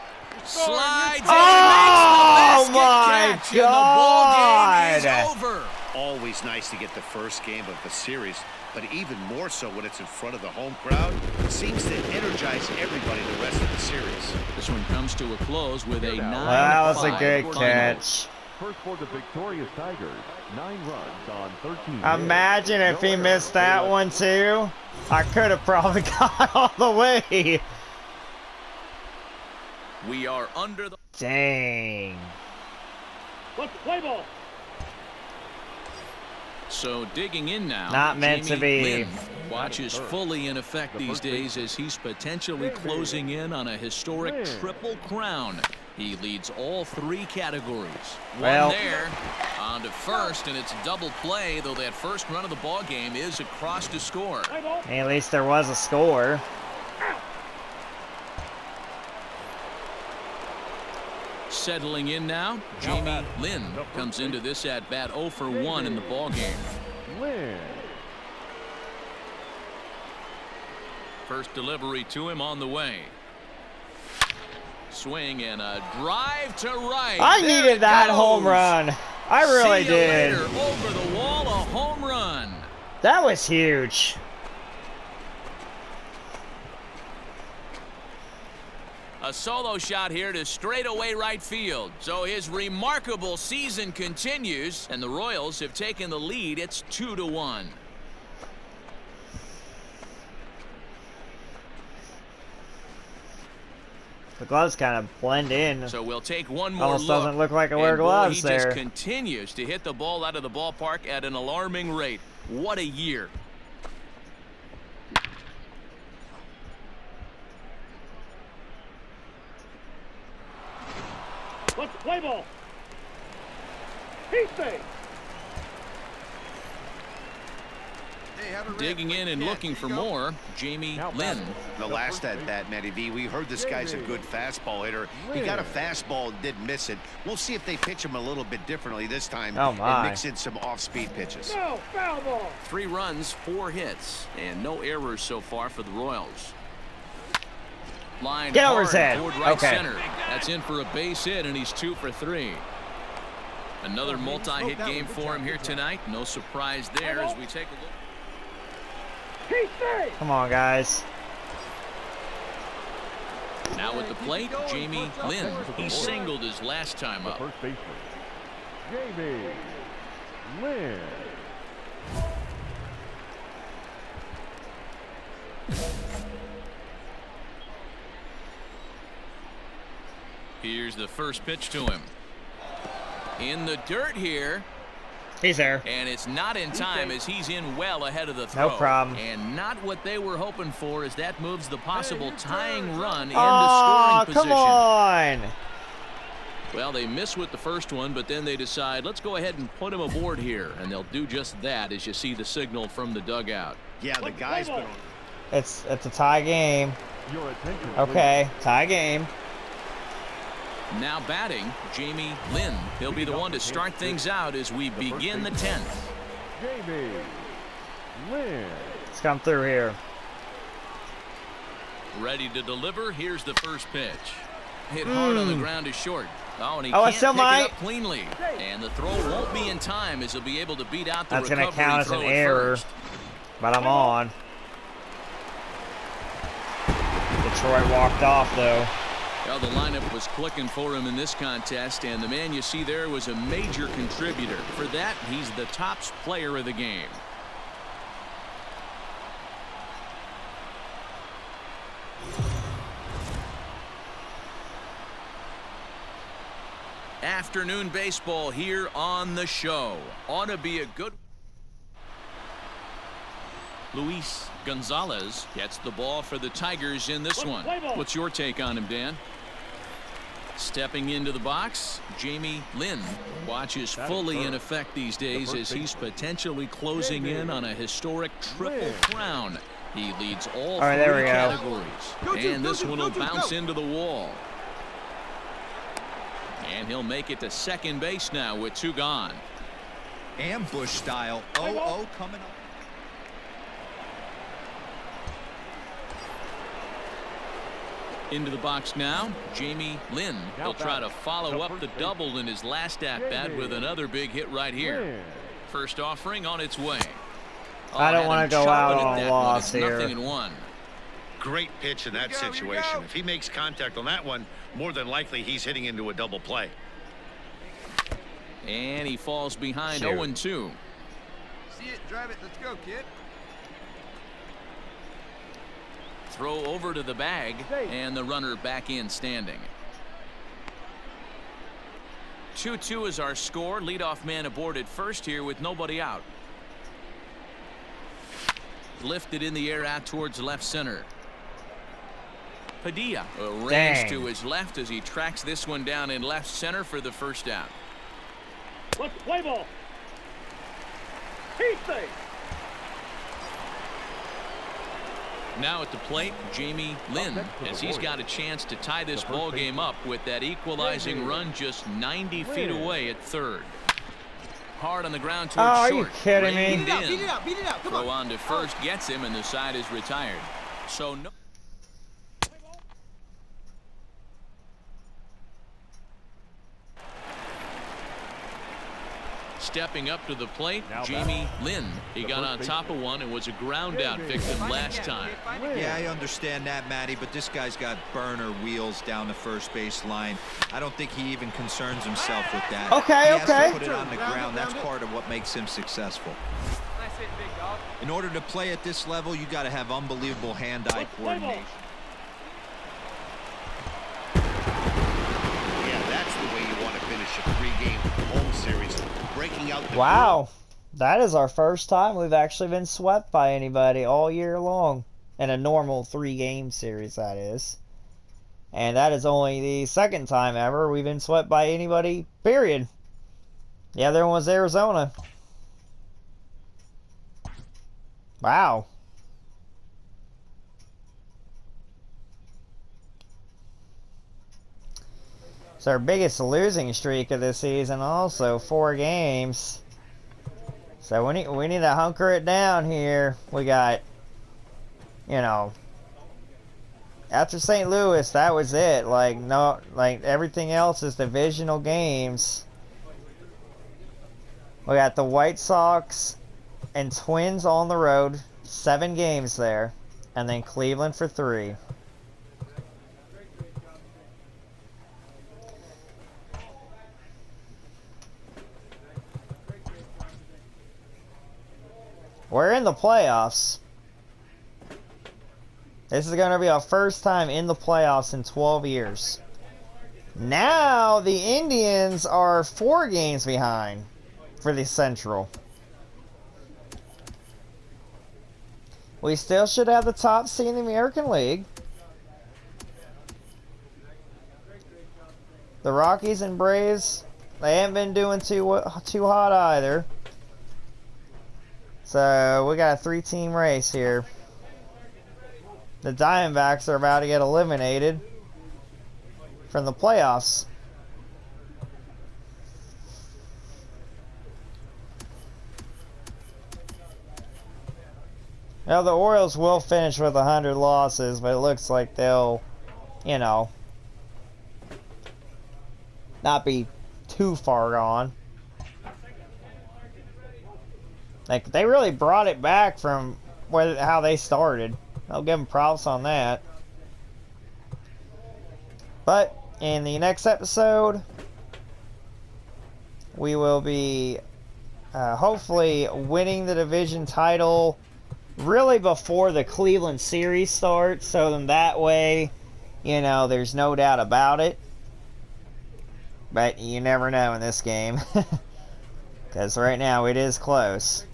[SPEAKER 2] Slides in,
[SPEAKER 1] Oh,
[SPEAKER 2] makes the
[SPEAKER 1] my
[SPEAKER 2] basket catch, and the ball game
[SPEAKER 1] God.
[SPEAKER 2] is over.
[SPEAKER 3] Always nice to get the first game of the series, but even more so when it's in front of the home crowd. It seems to energize everybody the rest of the series.
[SPEAKER 2] This one comes to a close with a 9-5
[SPEAKER 1] That was a good
[SPEAKER 2] final.
[SPEAKER 1] catch.
[SPEAKER 5] First for the victorious Tigers, 9 runs on 13
[SPEAKER 1] Imagine
[SPEAKER 5] hits.
[SPEAKER 1] if he
[SPEAKER 5] No
[SPEAKER 1] missed
[SPEAKER 5] errors.
[SPEAKER 1] that one too. I could have probably got all the way.
[SPEAKER 2] We are under the...
[SPEAKER 1] Dang.
[SPEAKER 8] Let's play ball.
[SPEAKER 2] So digging in now.
[SPEAKER 1] Not meant to be.
[SPEAKER 2] Lynn watches fully in effect these days as he's potentially closing in on a historic triple crown. He leads all 3 categories.
[SPEAKER 1] Well,
[SPEAKER 2] One there on to first, and it's a double play, though that first run of the ball game is across to score.
[SPEAKER 1] at least there was a score.
[SPEAKER 2] Settling in now, Jamie Lynn comes into this at bat 0 for 1 in the ball game. First delivery to him on the way. Swing and a drive to right.
[SPEAKER 1] I needed that home run. I really did.
[SPEAKER 2] Later, over the wall, a home run.
[SPEAKER 1] That was huge.
[SPEAKER 2] A solo shot here to straightaway right field. So his remarkable season continues, and the Royals have taken the lead. It's 2-1.
[SPEAKER 1] The gloves kind of blend in.
[SPEAKER 2] So we'll take one more
[SPEAKER 1] Almost
[SPEAKER 2] look.
[SPEAKER 1] doesn't look like I wear
[SPEAKER 2] And boy,
[SPEAKER 1] gloves
[SPEAKER 2] he
[SPEAKER 1] there.
[SPEAKER 2] just continues to hit the ball out of the ballpark at an alarming rate. What a year.
[SPEAKER 8] Let's play ball. He stays.
[SPEAKER 2] Digging in and looking for more, Jamie Lynn.
[SPEAKER 3] The last at bat, Matty V, we heard this guy's a good fastball hitter. He got a fastball and didn't miss it. We'll see if they pitch him a little bit differently this time and mix in some off-speed pitches.
[SPEAKER 8] No, foul ball.
[SPEAKER 2] 3 runs, 4 hits, and no errors so far for the Royals. Line
[SPEAKER 1] Get over
[SPEAKER 2] hard
[SPEAKER 1] his head.
[SPEAKER 2] toward right
[SPEAKER 1] Okay.
[SPEAKER 2] center. That's in for a base hit, and he's 2 for 3. Another multi-hit game for him here tonight. No surprise there as we take a look.
[SPEAKER 8] He stays.
[SPEAKER 1] Come on, guys.
[SPEAKER 2] Now at the plate, Jamie Lynn. He singled his last time up.
[SPEAKER 5] First baseman, Jamie Lynn.
[SPEAKER 2] Here's the first pitch to him. In the dirt here.
[SPEAKER 1] He's there.
[SPEAKER 2] And it's not in time as he's in well ahead of the throw.
[SPEAKER 1] No problem.
[SPEAKER 2] And not what they were hoping for as that moves the possible tying run into
[SPEAKER 1] Oh,
[SPEAKER 2] scoring
[SPEAKER 1] come
[SPEAKER 2] position.
[SPEAKER 1] on.
[SPEAKER 2] Well, they miss with the first one, but then they decide, let's go ahead and put him aboard here. And they'll do just that as you see the signal from the dugout.
[SPEAKER 3] Yeah, the guy's been on.
[SPEAKER 1] It's a tie game.
[SPEAKER 5] Your attention,
[SPEAKER 1] Okay, tie game.
[SPEAKER 2] Now batting, Jamie Lynn. He'll be the one to start things out as we begin the 10th.
[SPEAKER 5] Jamie Lynn.
[SPEAKER 1] Let's come through here.
[SPEAKER 2] Ready to deliver. Here's the first pitch. Hit hard on the ground is short. Oh, and he
[SPEAKER 1] I
[SPEAKER 2] can't
[SPEAKER 1] still
[SPEAKER 2] pick
[SPEAKER 1] might.
[SPEAKER 2] it up cleanly. And the throw won't be in time as he'll be able to beat out the
[SPEAKER 1] That's
[SPEAKER 2] recovery
[SPEAKER 1] going to count as
[SPEAKER 2] throw
[SPEAKER 1] an
[SPEAKER 2] at
[SPEAKER 1] error.
[SPEAKER 2] first.
[SPEAKER 1] But I'm on. Detroit walked off, though.
[SPEAKER 2] Well, the lineup was clicking for him in this contest, and the man you see there was a major contributor. For that, he's the top player of the game. Afternoon baseball here on the show. Ought to be a good. Luis Gonzalez gets the ball for the Tigers in this one. What's your take on him, Dan? Stepping into the box, Jamie Lynn watches fully in effect these days as he's potentially closing in on a historic triple crown. He leads all 3 categories. And this one will bounce into the wall. And he'll make it to second base now with 2 gone.
[SPEAKER 4] Ambush style. 0-0 coming up.
[SPEAKER 2] Into the box now, Jamie Lynn. He'll try to follow up the double in his last at-bat with another big hit right here. First offering on its way.
[SPEAKER 1] I don't want to go out on a loss here.
[SPEAKER 2] Nothing in 1.
[SPEAKER 3] Great pitch in that situation. If he makes contact on that one, more than likely he's hitting into a double play.
[SPEAKER 2] And he falls behind 0-2.
[SPEAKER 10] See it, drive it. Let's go, kid.
[SPEAKER 2] Throw over to the bag, and the runner back in standing. 2-2 is our score. Leadoff man aboard at first here with nobody out. lifted in the air out towards left center. Padilla runs
[SPEAKER 1] Dang.
[SPEAKER 2] to his left as he tracks this one down in left center for the first down.
[SPEAKER 8] Let's play ball. He's safe.
[SPEAKER 2] Now at the plate, Jamie Lynn, as he's got a chance to tie this ball game up with that equalizing run just 90 feet away at third. Hard on the ground towards
[SPEAKER 1] Oh, are
[SPEAKER 2] short.
[SPEAKER 1] you kidding me?
[SPEAKER 2] Reined in.
[SPEAKER 10] Beat it out, beat it out. Come
[SPEAKER 2] Throw
[SPEAKER 10] on.
[SPEAKER 2] on to first gets him, and the side is retired. So no. Stepping up to the plate, Jamie Lynn. He got on top of one and was a ground out victim last time.
[SPEAKER 4] Yeah, I understand that, Matty, but this guy's got burner wheels down the first base line. I don't think he even concerns himself with that.
[SPEAKER 1] Okay,
[SPEAKER 4] he has
[SPEAKER 1] okay.
[SPEAKER 4] to put it on the ground. That's part of what makes him successful.
[SPEAKER 10] Nice hit, big dog.
[SPEAKER 4] In order to play at this level, you got to have unbelievable hand-eye coordination.
[SPEAKER 3] Yeah, that's the way you want to finish a 3-game home series. Breaking out the
[SPEAKER 1] Wow. That is our first time we've actually been swept by anybody all year long. In a normal 3-game series, that is. And that is only the second time ever we've been swept by anybody, period. The other one was Arizona. Wow. It's our biggest losing streak of the season, also 4 games. So we need to hunker it down here. We got, you know, after St. Louis, that was it. Like everything else is divisional games. We got the White Sox and Twins on the road, 7 games there, and then Cleveland for 3. We're in the playoffs. This is going to be our first time in the playoffs in 12 years. Now the Indians are 4 games behind for the Central. We still should have the top seed in the American League. The Rockies and Braves, they haven't been doing too hot either. So we got a 3-team race here. The Diamondbacks are about to get eliminated from the playoffs. Now the Orioles will finish with 100 losses, but it looks like they'll, you know, not be too far gone. Like, they really brought it back from how they started. I'll give them props on that. But in the next episode, we will be hopefully winning the division title really before the Cleveland series starts, so then that way, you know, there's no doubt about it. But you never know in this game. Because right now it is close.